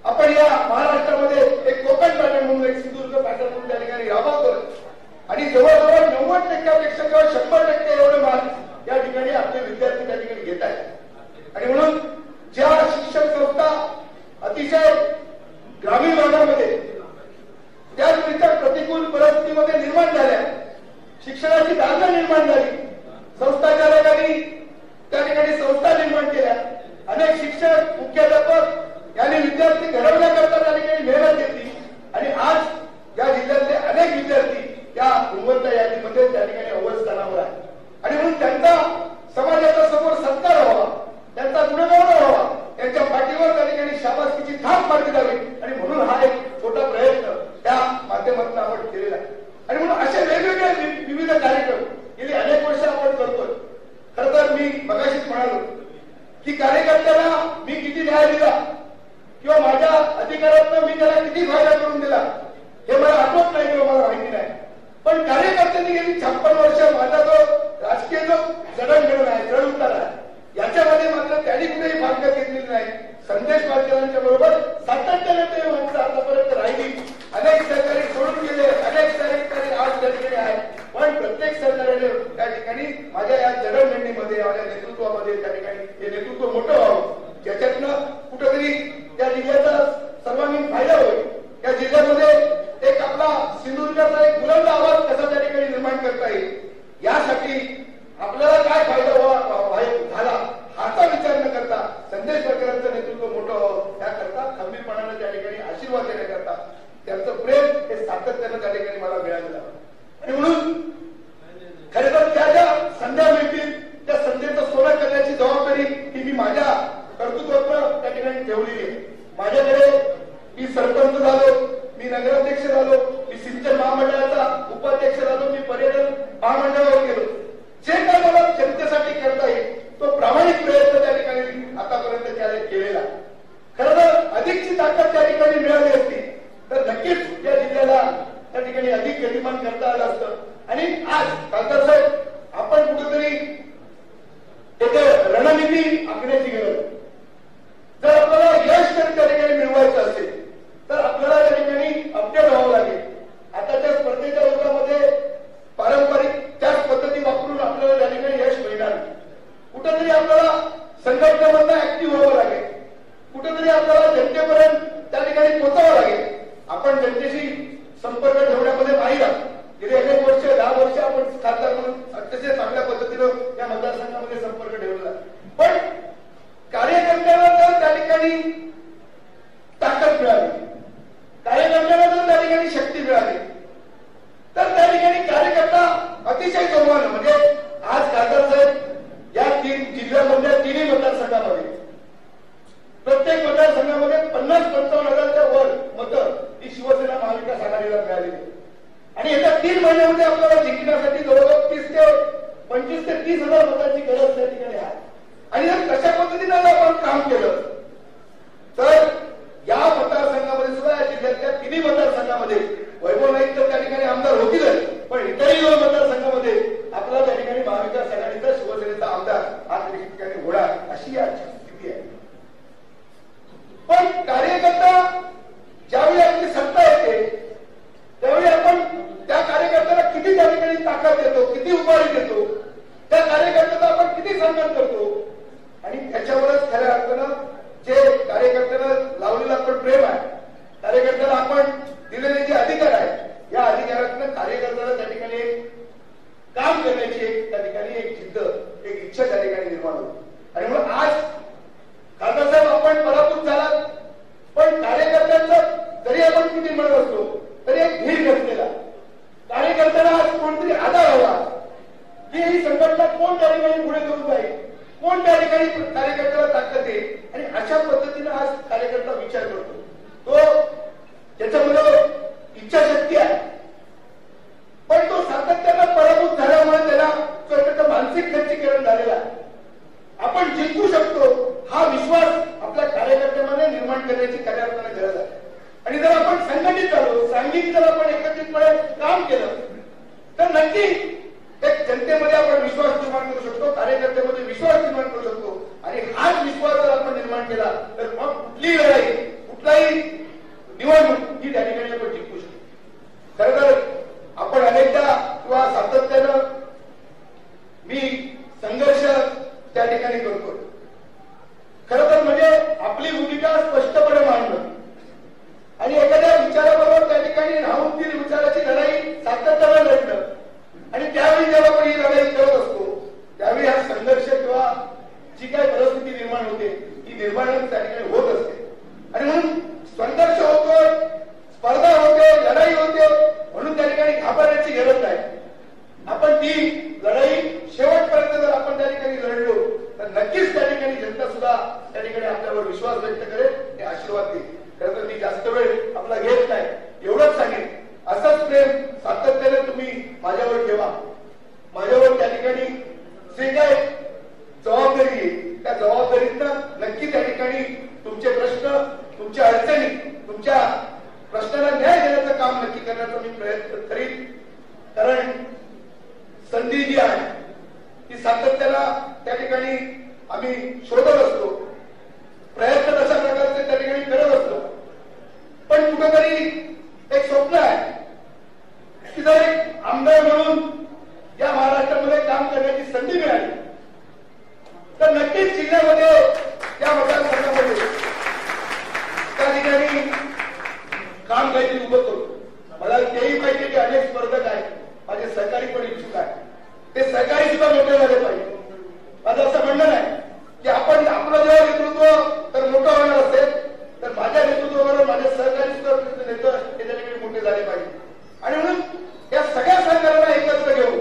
आपण या महाराष्ट्रामध्ये एक कोकण पॅटर्न म्हणून, एक सिंधुदुर्ग पॅटर्न म्हणून त्या ठिकाणी राबवतोय आणि जवळजवळ 90% किंवा 100% एवढे मार्क या ठिकाणी आपले विद्यार्थी त्या ठिकाणी घेत आहेत. आणि म्हणून ज्या शिक्षण संस्था अतिशय ग्रामीण भागामध्ये त्याचरित्या प्रतिकूल परिस्थितीमध्ये निर्माण झाल्या, शिक्षणाची दालना निर्माण झाली, संस्था चालकांनी त्या ठिकाणी संस्था निर्माण केल्या, अनेक शिक्षक, मुख्याध्यापक यांनी विद्यार्थी घडवण्याकरता त्या ठिकाणी मेहनत घेतली आणि आज हे मला आठवत नाही किंवा मला माहिती नाही, पण कार्यकर्त्यांनी गेली 56 वर्ष माझा जो राजकीय जो जडणघडण आहे, चढ उतार आहे, याच्यामध्ये मात्र त्यांनी कुठेही भाग घेतलेली नाही. संदेश पाटलांच्या बरोबर सातत्याने ते माणसं आतापर्यंत राहिली. अनेक सहकारी सोडून गेले, अनेक सहकारी आज त्या ठिकाणी आहेत, पण प्रत्येक सहकार्याने त्या ठिकाणी माझ्या या जडणघडणीमध्ये, माझ्या नेतृत्वामध्ये त्या ठिकाणी हे नेतृत्व मोठं व्हावं, ज्याच्यातनं कुठेतरी त्या जिल्ह्याचा सर्वांगीण फायदा होईल. या जिल्ह्यामध्ये एक आपला सिंधुदुर्गाचा एक बुलंद आवाज कसा त्या ठिकाणी निर्माण करता येईल, यासाठी आपल्याला काय फायदा झाला हाचा विचार न करता संदेश पाटलांचं नेतृत्व मोठं व्हावं, त्याकरता खंबीरपणाने त्या ठिकाणी आशीर्वाद देण्याकरता त्यांचं प्रेम हे सातत्यानं त्या ठिकाणी मला मिळालेलं आहे. आणि म्हणून खरं तर त्या ज्या संध्या मिळतील त्या संधीचं सोनं करण्याची जबाबदारी ही मी माझ्या कर्तृत्वात त्या ठिकाणी ठेवलेली आहे. माझ्याकडे मी सरपंच झालो, मी नगराध्यक्ष झालो, मी सिंचन महामंडळाचा उपाध्यक्ष झालो, मी पर्यटन महामंडळावर गेलो. जे काय मला जनतेसाठी करता येईल तो प्रामाणिक प्रयत्न त्या ठिकाणी आतापर्यंत केलेला. खरं तर अधिकची ताकद त्या ठिकाणी मिळाली असती तर नक्कीच या जिल्ह्याला त्या ठिकाणी अधिक गतिमान करता आलं असतं. आणि आज खासदार साहेब आपण कुठेतरी एक रणनीती आखण्याची गरज. जर आपल्याला यश त्या ठिकाणी मिळवायचं असेल तर आपल्याला त्या ठिकाणी अपडेट व्हावं लागेल. आताच्या स्पर्धेच्या युगामध्ये पारंपरिक त्याच पद्धती वापरून आपल्याला त्या ठिकाणी यश मिळणार. कुठेतरी आपल्याला संघटनेमधनं ऍक्टिव्ह व्हावं लागेल, कुठेतरी आपल्याला जनतेपर्यंत त्या ठिकाणी पोहोचावं लागेल. आपण जनतेशी संपर्क ठेवण्यामध्ये माहीर आहात. गेले अनेक वर्ष 10 वर्ष आपण खासदार म्हणून अतिशय चांगल्या पद्धतीनं या मतदारसंघामध्ये संपर्क ठेवला. पण कार्यकर्त्यांना जर त्या ठिकाणी ताकद मिळाली, कार्यकर्त्यांना जर त्या ठिकाणी शक्ती मिळाली तर त्या ठिकाणी कार्यकर्ता अतिशय गौरवानं, म्हणजे आज खासदार साहेब या 3 जिल्ह्यामधल्या 3ही मतदारसंघामध्ये प्रत्येक मतदारसंघामध्ये 50-55 हजारच्या वर मतं ही शिवसेना महाविकास आघाडीला मिळाली. आणि येत्या 3 महिन्यामध्ये आपल्याला जिंकण्यासाठी जवळजवळ 25 ते 30 हजार मतांची गरज त्या ठिकाणी आहे. आणि जर तशा पद्धतीने आपण काम केलं तर या मतदारसंघामध्ये सुद्धा, या जिल्ह्यातल्या 3ही मतदारसंघामध्ये वैभव नाईक तर त्या ठिकाणी आमदार होतीलच, पण इतरही 2 मतदारसंघामध्ये आपला त्या ठिकाणी महाविकास आघाडीचा शिवसेनेचा आमदार हा त्या ठिकाणी होणार अशी या स्थिती आहे. पण कार्यकर्ता ज्यावेळी आपली सत्ता येते त्यावेळी आपण त्या कार्यकर्त्याला किती त्या ठिकाणी ताकद देतो, किती उभारी देतो, त्या कार्यकर्त्याचा आपण किती सन्मान करतो. आणि त्याच्यावरच खऱ्या अर्थानं जे कार्यकर्त्याला लावलेलं आपण प्रेम आहे, कार्यकर्त्याला आपण दिलेले जे अधिकार आहेत, या अधिकारातून कार्यकर्त्याला त्या ठिकाणी एक काम करण्याची एक त्या ठिकाणी एक जिद्द, एक इच्छा त्या ठिकाणी निर्माण होती. आणि म्हणून आज खासदार साहेब आपण पराभूत झालात, पण कार्यकर्त्यांचं जरी आपण किती म्हणत असतो तरी एक धीर नसलेला कार्यकर्त्याला आज कोणतरी आधार हवा की ही संघटना कोण त्या ठिकाणी पुढे घेऊन जाईल, कोण त्या ठिकाणी कार्यकर्त्याला ताकद देईल. आणि अशा पद्धतीने आज कार्यकर्ता विचार करतो. तो त्याच्यामध्ये इच्छाशक्ती आहे, पण तो सातत्यानं पराभूत झाल्यामुळे त्याला स्वतःचं मानसिक खच्चीकरण झालेला आहे. आपण जिंकू शकतो हा विश्वास आपल्या कार्यकर्त्यांमध्ये निर्माण करण्याची खऱ्या अर्थाने गरज आहे. आणि जर आपण संघटित झालो, सांघिक जर आपण एकत्रितपणे काम केलं तर नक्की एक जनतेमध्ये आपण विश्वास निर्माण करू शकतो, कार्यकर्त्यामध्ये विश्वास निर्माण करू शकतो. आणि हाच विश्वास जर आपण निर्माण केला तर मग कुठलीही लढाई, कुठलाही निवडणूक ही त्या ठिकाणी आपण जिंकू शकतो. खरं तर आपण अनेकदा किंवा सातत्यानं मी संघर्ष त्या ठिकाणी करतो. खरं तर म्हणजे आपली भूमिका स्पष्टपणे मांडणं आणि एखाद्या विचाराबरोबर त्या ठिकाणी राहून ती विचाराची लढाई सातत्यानं लढणं. आणि त्यावेळी जेव्हा आपण ही लढाई करत असतो त्यावेळी हा संघर्ष किंवा जी काही परिस्थिती निर्माण होते ही निर्माण त्या ठिकाणी होत असते. आणि म्हणून काम काहीतरी उभं करू. मला तेही माहिती की अनेक स्पर्धक आहेत, माझे सहकारी पण इच्छुक आहे, ते सहकारी सुद्धा मोठे झाले पाहिजे. माझं असं म्हणणं नाही की आपण आपलं जेव्हा नेतृत्व तर मोठं होणार असेल तर माझ्या नेतृत्वाबरोबर माझे सहकारी सुद्धा नेते हे त्याच्याकडे मोठे झाले पाहिजे. आणि म्हणून या सगळ्या सहकार्यांना एकत्र घेऊन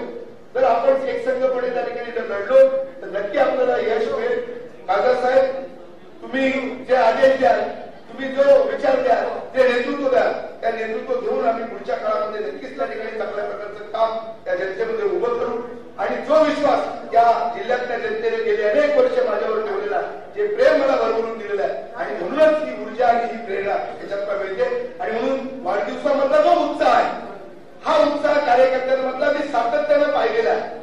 जर आपण एकसंघपणे त्या ठिकाणी जर लढलो तर नक्की आपल्याला यश मिळेल. कागद साहेब, तुम्ही जे आदेश द्याल, तुम्ही जो विचार द्याल, जे नेतृत्व द्याल, त्या नेतृत्व घेऊन आम्ही पुढच्या काळामध्ये नक्कीच त्या ठिकाणी चांगल्या प्रकारचं काम त्या जनतेमध्ये उभं करू. आणि जो विश्वास या जिल्ह्यातल्या जनतेने गेले अनेक वर्ष माझ्यावर ठेवलेला, जे प्रेम मला भरभरून दिलेलं आहे, आणि म्हणूनच ही ऊर्जा आणि ही प्रेरणा याच्यात मिळते. आणि म्हणून वाढदिवसामधला जो उत्साह आहे, हा उत्साह कार्यकर्त्यांमधला मी सातत्यानं पाहिलेला आहे.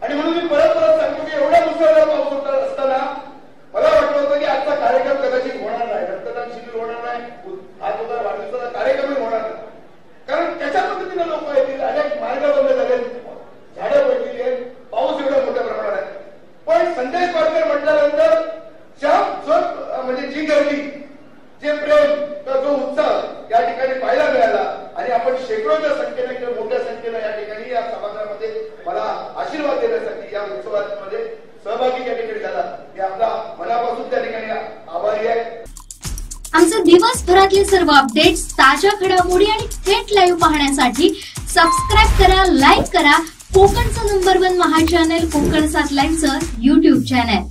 आणि म्हणून मी परत सांगतो की एवढा मुसळधार पाऊस होत असताना मला वाटलं होतं की आजचा कार्यक्रम कदाचित होणार नाही, रक्तदान शिबिर होणार नाही, आज होता वाढदिवसाचा कार्यक्रमही होणार नाही. कारण त्याच्या पद्धतीने लोक येतील, अनेक मार्ग बंद झाले, झाडं पडलेली आहेत, पाऊस एवढ्या मोठ्या प्रमाणात आहे. पण संदेश पारकर म्हटल्यानंतर म्हणजे जी गर्दी, जे प्रेम, जो उत्साह या ठिकाणी पाहायला मिळाला. आणि आपण शेकडोच्या संख्येने किंवा मोठ्या संख्येने या ठिकाणी या सभागृहामध्ये मला आशीर्वाद देण्यासाठी या उत्सवामध्ये सहभागी या ठिकाणी झाला. मी आपला मनापासून त्या ठिकाणी आभारी आहे. आमचे दिवसभरातले सर्व अपडेट्स, ताज्या घडामोडी आणि थेट लाईव्ह पाहण्यासाठी सबस्क्राईब करा, लाईक करा कोकणचं number 1 Maha channel Konkan 7 लाईव्हचं YouTube channel.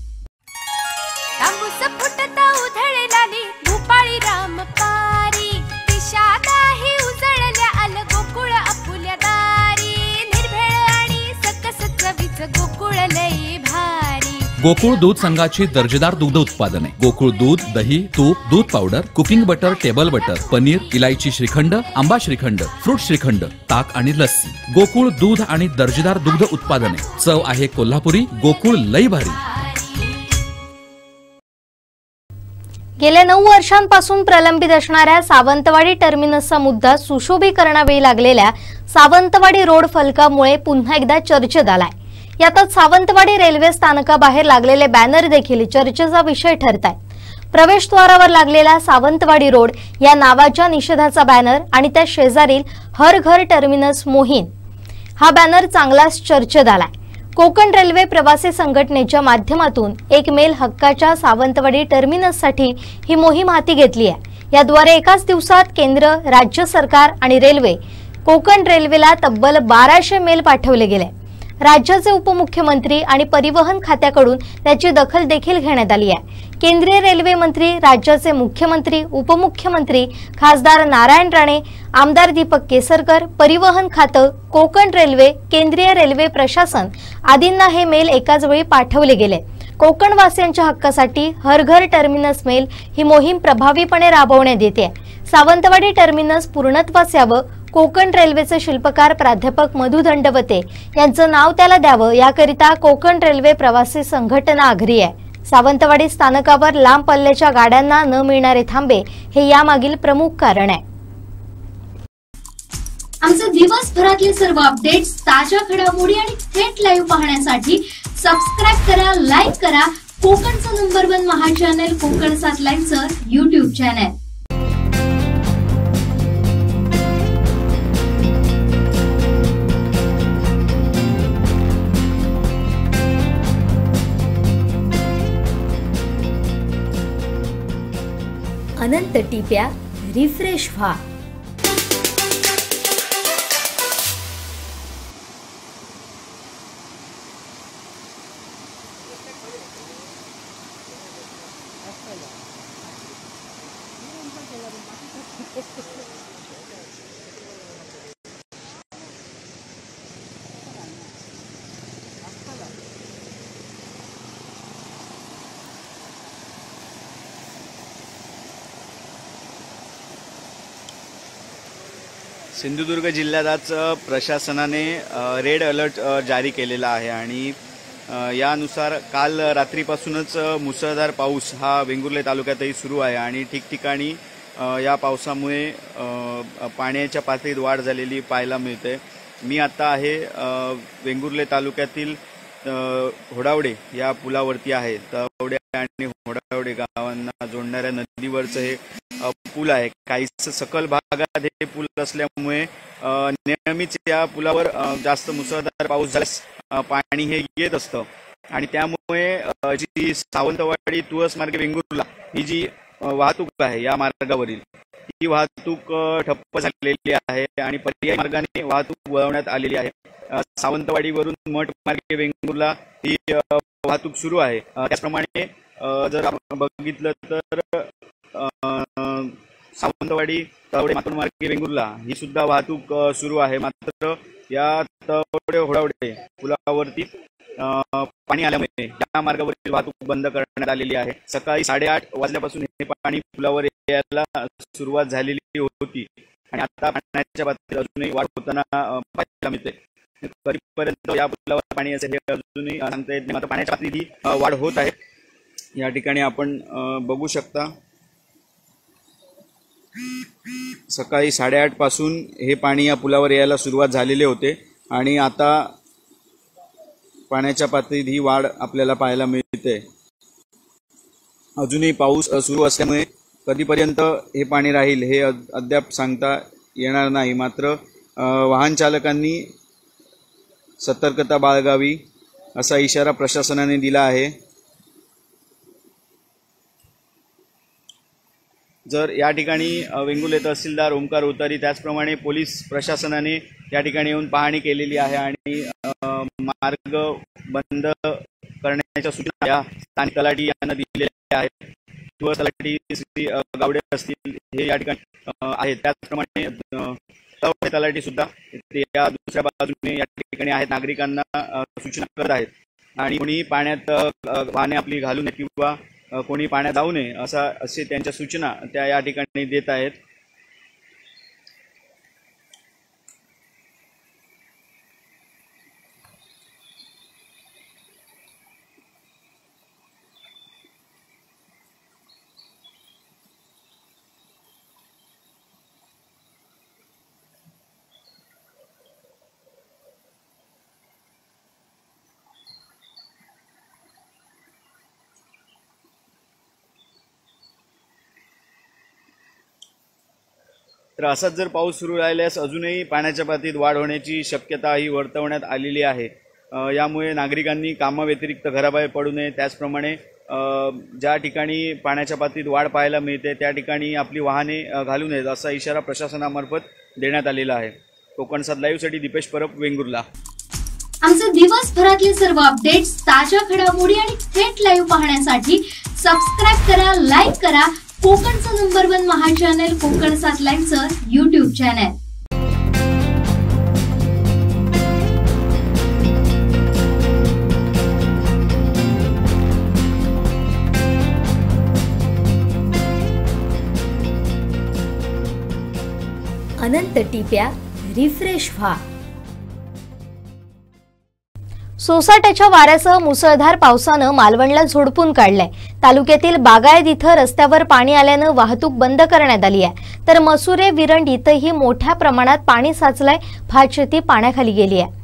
तांबूस फुटता उधळलाली भूपाळी रामपारी, दिशादाही उजळल्या आल गोकुळ आपुल्या दारी, निर्भेळ आणि सकस चवीचं गोकुळ लई भारी. गोकुळ दूध संघाची दर्जेदार दुग्ध उत्पादने गोकुळ दूध, दही, तूप, दूध powder, cooking butter, table butter, paneer, इलायची श्रीखंड, आंबा श्रीखंड, फ्रूट श्रीखंड, ताक आणि लस्सी. गोकुळ दूध आणि दर्जेदार दुग्ध उत्पादने. चव आहे कोल्हापुरी, गोकुळ लई भारी. गेल्या 9 वर्षांपासून प्रलंबित असणाऱ्या सावंतवाडी टर्मिनसचा मुद्दा सुशोभीकरणावेळी लागलेल्या सावंतवाडी रोड फलकामुळे पुन्हा एकदा चर्चेत आलाय. यातच सावंतवाडी रेल्वे स्थानकाबाहेर लागलेले बॅनर देखील चर्चेचा विषय ठरत आहेत. प्रवेशद्वारावर लागलेला सावंतवाडी रोड या नावाच्या निषेधाचा बॅनर आणि त्या शेजारील हर घर टर्मिनस मोहीम हा बॅनर चांगलाच चर्चेत आलाय. कोकण रेल्वे प्रवासी संघटनेच्या माध्यमातून एक मेल हक्काच्या सावंतवाडी टर्मिनससाठी ही मोहीम हाती घेतली आहे. याद्वारे एकाच दिवसात केंद्र, राज्य सरकार आणि रेल्वे कोकण रेल्वेला तब्बल 1200 मेल पाठवले गेले. राज्याचे उपमुख्यमंत्री आणि परिवहन खात्याकडून त्याची दखल देखील घेण्यात आली आहे. केंद्रीय रेल्वे मंत्री, राज्याचे मुख्यमंत्री, उपमुख्यमंत्री, खासदार नारायण राणे, आमदार दीपक केसरकर, परिवहन खातं, कोकण रेल्वे, केंद्रीय रेल्वे प्रशासन आदींना हे मेल एकाच वेळी पाठवले गेले. कोकणवासियांच्या हक्कासाठी हर घर टर्मिनस मेल ही मोहीम प्रभावीपणे राबवण्यात येते. सावंतवाडी टर्मिनस पूर्णत्वास यावं, कोकण रेल्वेचे शिल्पकार प्राध्यापक मधु दंडवते यांचं नाव त्याला द्यावं, याकरिता कोकण रेल्वे प्रवासी संघटना आग्रही आहे. सावंतवाडी स्थानकावर लांब पल्ल्याच्या गाड्यांना न मिळणारे थांबे हे यामागील प्रमुख कारण आहे. आमचे दिवसभरातले सर्व अपडेट्स, ताज्या घडामोडी आणि थेट लाईव्ह पाहण्यासाठी सबस्क्राईब करा, लाईक करा कोकणचं number 1 Maha channel Konkan 7 लाईव्हचं YouTube channel. अनंत टिप्या रिफ्रेश व्हा. सिंधुदुर्ग जिल्ह्यात आज प्रशासनाने रेड अलर्ट जारी केलेला आहे आणि यानुसार काल रात्रीपासूनच मुसळधार पाऊस हा वेंगुर्ले तालुक्यातही सुरू आहे आणि ठिकठिकाणी या पावसामुळे पाण्याच्या पातळीत वाढ झालेली पाहायला मिळते. मी आता आहे वेंगुर्ले तालुक्यातील होडावडे या पुलावरती आहे. तवडे आणि होडावडे घोडावडे गावांना जोडणाऱ्या नदीवरचं हे पूल आहे. काहीच सखल भागात हे पूल असल्यामुळे नेहमीच या पुलावर जास्त मुसळधार पाऊस झाल्यास पाणी हे येत असतं आणि त्यामुळे जी सावंतवाडी तुळस मार्गे वेंगुर्ला ही जी वाहतूक आहे या मार्गावरील ही वाहतूक ठप्प झालेली आहे आणि पर्यायी मार्गाने वाहतूक वळवण्यात आलेली आहे. सावंतवाडीवरून मठ मार्गे वेंगुर्ला ही वाहतूक सुरू आहे. त्याचप्रमाणे जर आपण बघितलं तर सावंतवाडी तवडे मातोड मार्गे वेंगुर्ला ही सुद्धा वाहतूक सुरू आहे. मात्र या तवडे घोडावडे पुलावरती पाणी आल्यामुळे या मार्गावरील वाहतूक बंद करण्यात आलेली आहे. सकाळी 8:30 वाजल्यापासून हे पाणी पुलावर यायला सुरुवात झालेली होती आणि आता पाण्याच्या पातळीत अजूनही वाढ होताना पाहायला मिळते. कधीपर्यंत या पुलावर पाणी असेल हे अजूनही सांगता येत नाही. मात्र पाण्याच्या पातळीत वाढ होत आहे. या ठिकाणी आपण बघू शकता सकाळी 8:30 पासून हे पाणी या पुलावर यायला सुरुवात झालेले होते आणि आता पाण्याच्या पातळीत ही वाढ आपल्याला पाहायला मिळते. अजूनही पाऊस सुरू असल्यामुळे कधीपर्यंत हे पाणी राहील हे अद्याप सांगता येणार नाही. मात्र वाहन चालकांनी सतर्कता बाळगावी असा इशारा प्रशासनाने दिला आहे. जर या ठिकाणी वेंगुर्ले तहसीलदार ओमकार उतारी त्याचप्रमाणे पोलीस प्रशासनाने या ठिकाणी येऊन पाहणी केलेली आहे आणि मार्ग बंद करण्याच्या सूचना या स्थानिक तलाठी यांना दिलेल्या आहेत. तुळस तलाठी श्री गावडे असतील हे या ठिकाणी आहेत. त्याचप्रमाणे तवडे तलाठी सुद्धा या दुसऱ्या बाजूने या ठिकाणी आहेत. नागरिकांना सूचना करत आहेत आणि कोणी पाण्यात वाहने आपली घालू नये किंवा कोणी पाण्यात जाऊ नये असे त्यांच्या सूचना त्या या ठिकाणी देत आहेत. तर असाच जर पाऊस सुरू राहिल्यास अजूनही पाण्याच्या पातळीत वाढ होण्याची शक्यता ही वर्तवण्यात आलेली आहे. यामुळे नागरिकांनी कामाव्यतिरिक्त घराबाहेर पडू नये. त्याचप्रमाणे ज्या ठिकाणी पाण्याच्या पातळीत वाढ पाहायला मिळते त्या ठिकाणी आपली वाहने घालू नयेत असा इशारा प्रशासनामार्फत देण्यात आलेला आहे. कोकणसात लाईव्हसाठी दीपेश परब, वेंगुर्ला. आमचे दिवसभरातले सर्व अपडेट्स, ताज्या घडामोडी आणि थेट लाईव्ह पाहण्यासाठी सबस्क्राईब करा, लाईक करा कोकणचं नंबर 1 महा चॅनल कोकण 7 लाईव्हचं YouTube चॅनल. अनंत टिप्या रिफ्रेश व्हा. सोसाट्याच्या वाऱ्यासह मुसळधार पावसानं मालवणला झोडपून काढलंय. तालुक्यातील बागायत इथं रस्त्यावर पाणी आल्यानं वाहतूक बंद करण्यात आली आहे. तर मसुरे विरंड इथंही मोठ्या प्रमाणात पाणी साचलंय. भातशेती पाण्याखाली गेली आहे.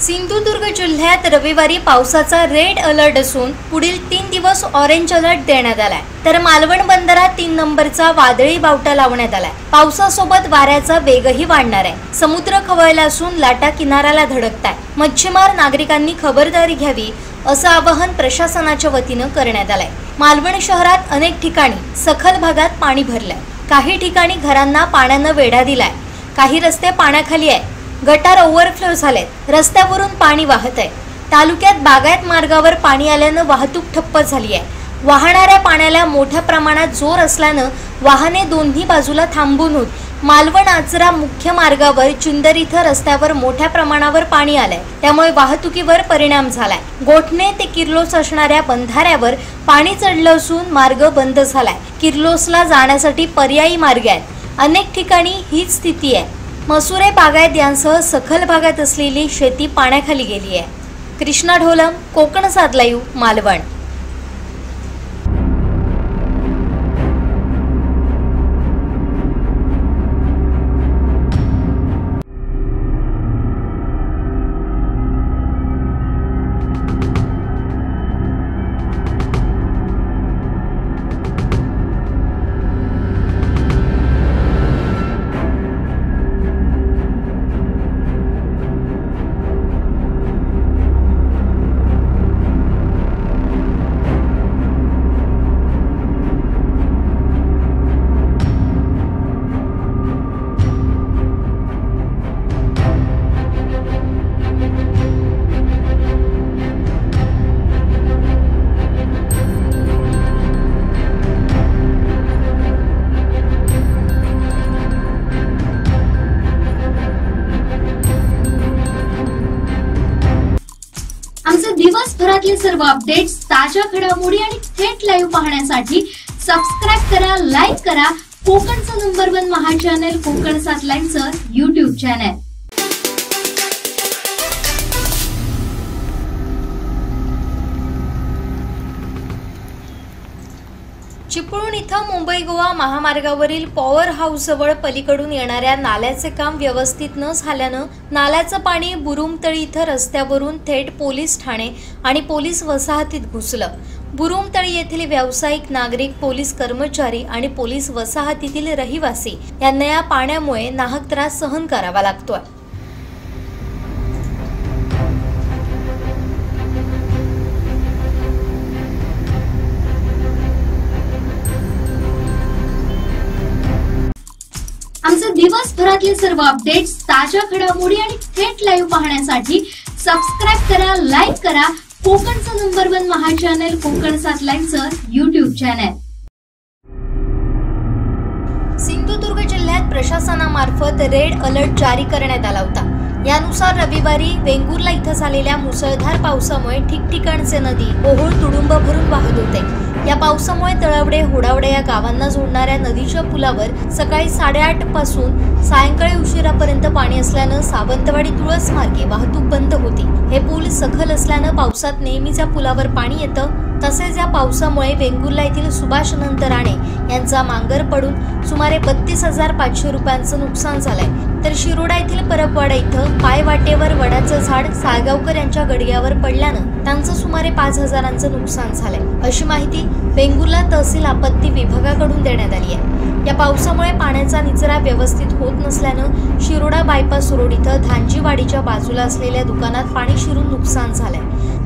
सिंधुदुर्ग जिल्ह्यात रविवारी पावसाचा रेड अलर्ट असून पुढील 3 दिवस ऑरेंज अलर्ट देण्यात आलाय. तर मालवण बंदरात 3 नंबरचा वादळी बावटा लावण्यात आलाय. पावसासोबत वाऱ्याचा वेगही वाढणार आहे. समुद्र खवळला असून लाटा किनाऱ्याला धडकताय. मच्छीमार नागरिकांनी खबरदारी घ्यावी असं आवाहन प्रशासनाच्या वतीनं करण्यात आलंय. मालवण शहरात अनेक ठिकाणी सखल भागात पाणी भरलंय. काही ठिकाणी घरांना पाण्यानं वेढा दिलाय. काही रस्ते पाण्याखाली आहे. गटार ओव्हरफ्लो झालेत. रस्त्यावरून पाणी वाहत आहे. तालुक्यात बागायत मार्गावर पाणी आल्यानं वाहतूक ठप्प झाली आहे. वाहणाऱ्या पाण्याला मोठ्या प्रमाणात जोर असल्यानं वाहने दोन्ही बाजूला थांबून होत. मालवण आचरा मुख्य मार्गावर चुंदर इथं रस्त्यावर मोठ्या प्रमाणावर पाणी आलंय. त्यामुळे वाहतुकीवर परिणाम झालाय. गोठणे ते किर्लोस असणाऱ्या बंधाऱ्यावर पाणी चढलं असून मार्ग बंद झालाय. किर्लोसला जाण्यासाठी पर्यायी मार्ग आहेत. अनेक ठिकाणी हीच स्थिती आहे. मसुरे बागायत यांसह सखल भागात असलेली शेती पाण्याखाली गेली आहे. कृष्णा ढोलम, कोकण 7 लाईव्ह, मालवण. दिवसभरातले सर्व अपडेट्स, ताज्या घडामोडी आणि थेट लाईव्ह पाहण्यासाठी सबस्क्राईब करा, लाईक करा कोकणचं नंबर 1 महा चॅनल कोकण 7 लाईव्हचं YouTube चॅनल. चिपळूण इथं मुंबई गोवा महामार्गावरील पॉवर हाऊस जवळ पलीकडून येणाऱ्या नाल्याचे काम व्यवस्थित न झाल्यानं नाल्याचं पाणी बुरुमतळी इथं रस्त्यावरून थेट पोलीस ठाणे आणि पोलीस वसाहतीत घुसलं. बुरुमतळी येथील व्यावसायिक, नागरिक, पोलीस कर्मचारी आणि पोलीस वसाहतीतील रहिवासी यांना या पाण्यामुळे नाहक त्रास सहन करावा लागतोय. आमचे दिवसभरातले सर्व अपडेट्स, ताज्या घडामोडी आणि थेट लाईव्ह पाहण्यासाठी सबस्क्राईब करा, लाईक करा कोकणचं नंबर 1 महा चॅनल कोकण 7 लाईव्हचं YouTube चॅनल. सिंधुदुर्ग जिल्ह्यात प्रशासनामार्फत रेड अलर्ट जारी करण्यात आला होता. यानुसार रविवारी वेंगुर्ला इथं झालेल्या मुसळधार पावसामुळे ठिकठिकाणचे नदी ओहोळ तुडुंब भरून वाहत होते. या पावसामुळे तळवडे, होडावडे या गावांना जोडणाऱ्या नदीच्या पुलावर सकाळी 8:30 पासून सायंकाळी उशिरापर्यंत पाणी असल्यानं सावंतवाडी तुळस मार्गे वाहतूक बंद होती. हे पूल सखल असल्यानं पावसात नेहमीच या पुलावर पाणी येतं. तसेच या पावसामुळे वेंगुर्ला येथील सुभाष अनंत राणे यांचा मांगर पडून सुमारे 32,500 रुपयांचं नुकसान झालंय. तर शिरोडा येथील परबवाडा इथं पायवाटेवर वडाचं झाड साळगावकर यांच्या गडग्यावर पडल्यानं त्यांचं सुमारे 5,000चं नुकसान झालंय, अशी माहिती वेंगुर्ला तहसील आपत्ती विभागाकडून देण्यात आली आहे. या पावसामुळे पाण्याचा निचरा व्यवस्थित होत नसल्यानं शिरोडा बायपास रोड इथं धांजीवाडीच्या बाजूला असलेल्या दुकानात पाणी शिरून नुकसान झालंय.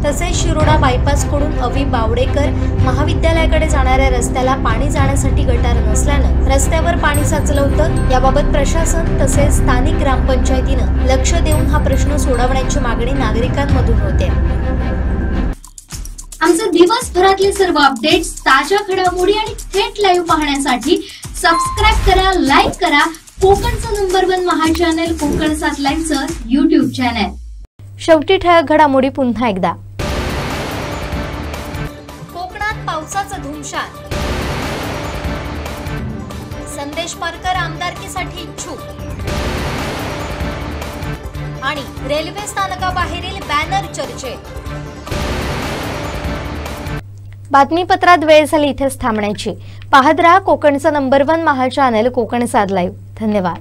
तसेच शिरोडा बायपास कडून अवी बावडेकर महाविद्यालयाकडे जाणाऱ्या रस्त्याला पाणी जाण्यासाठी गटार नसल्यानं रस्त्यावर पाणी साचलं होतं. याबाबत प्रशासन तसेच स्थानिक ग्रामपंचायतीनं लक्ष देऊन हा प्रश्न सोडवण्याची मागणी नागरिकांमधून होते. आमचे दिवसभरातले सर्व अपडेट्स, ताज्या घडामोडी आणि थेट लाईव्ह पाहण्यासाठी सबस्क्राईब करा, लाईक करा कोकणचं नंबर 1 महा चॅनल कोकण 7 लाईव्हचं YouTube चॅनल. शेवटी ठळक घडामोडी पुन्हा एकदा. कोकणात पावसाचं धुमशान. संदेश पारकर आमदारकीसाठी इच्छुक. आणि रेल्वे स्थानकाबाहेरील बॅनर चर्चेत. बातमीपत्रात वेळ झाली इथेच थांबण्याची. पाहत रहा कोकणचं number 1 Maha channel Konkan 7 live. धन्यवाद.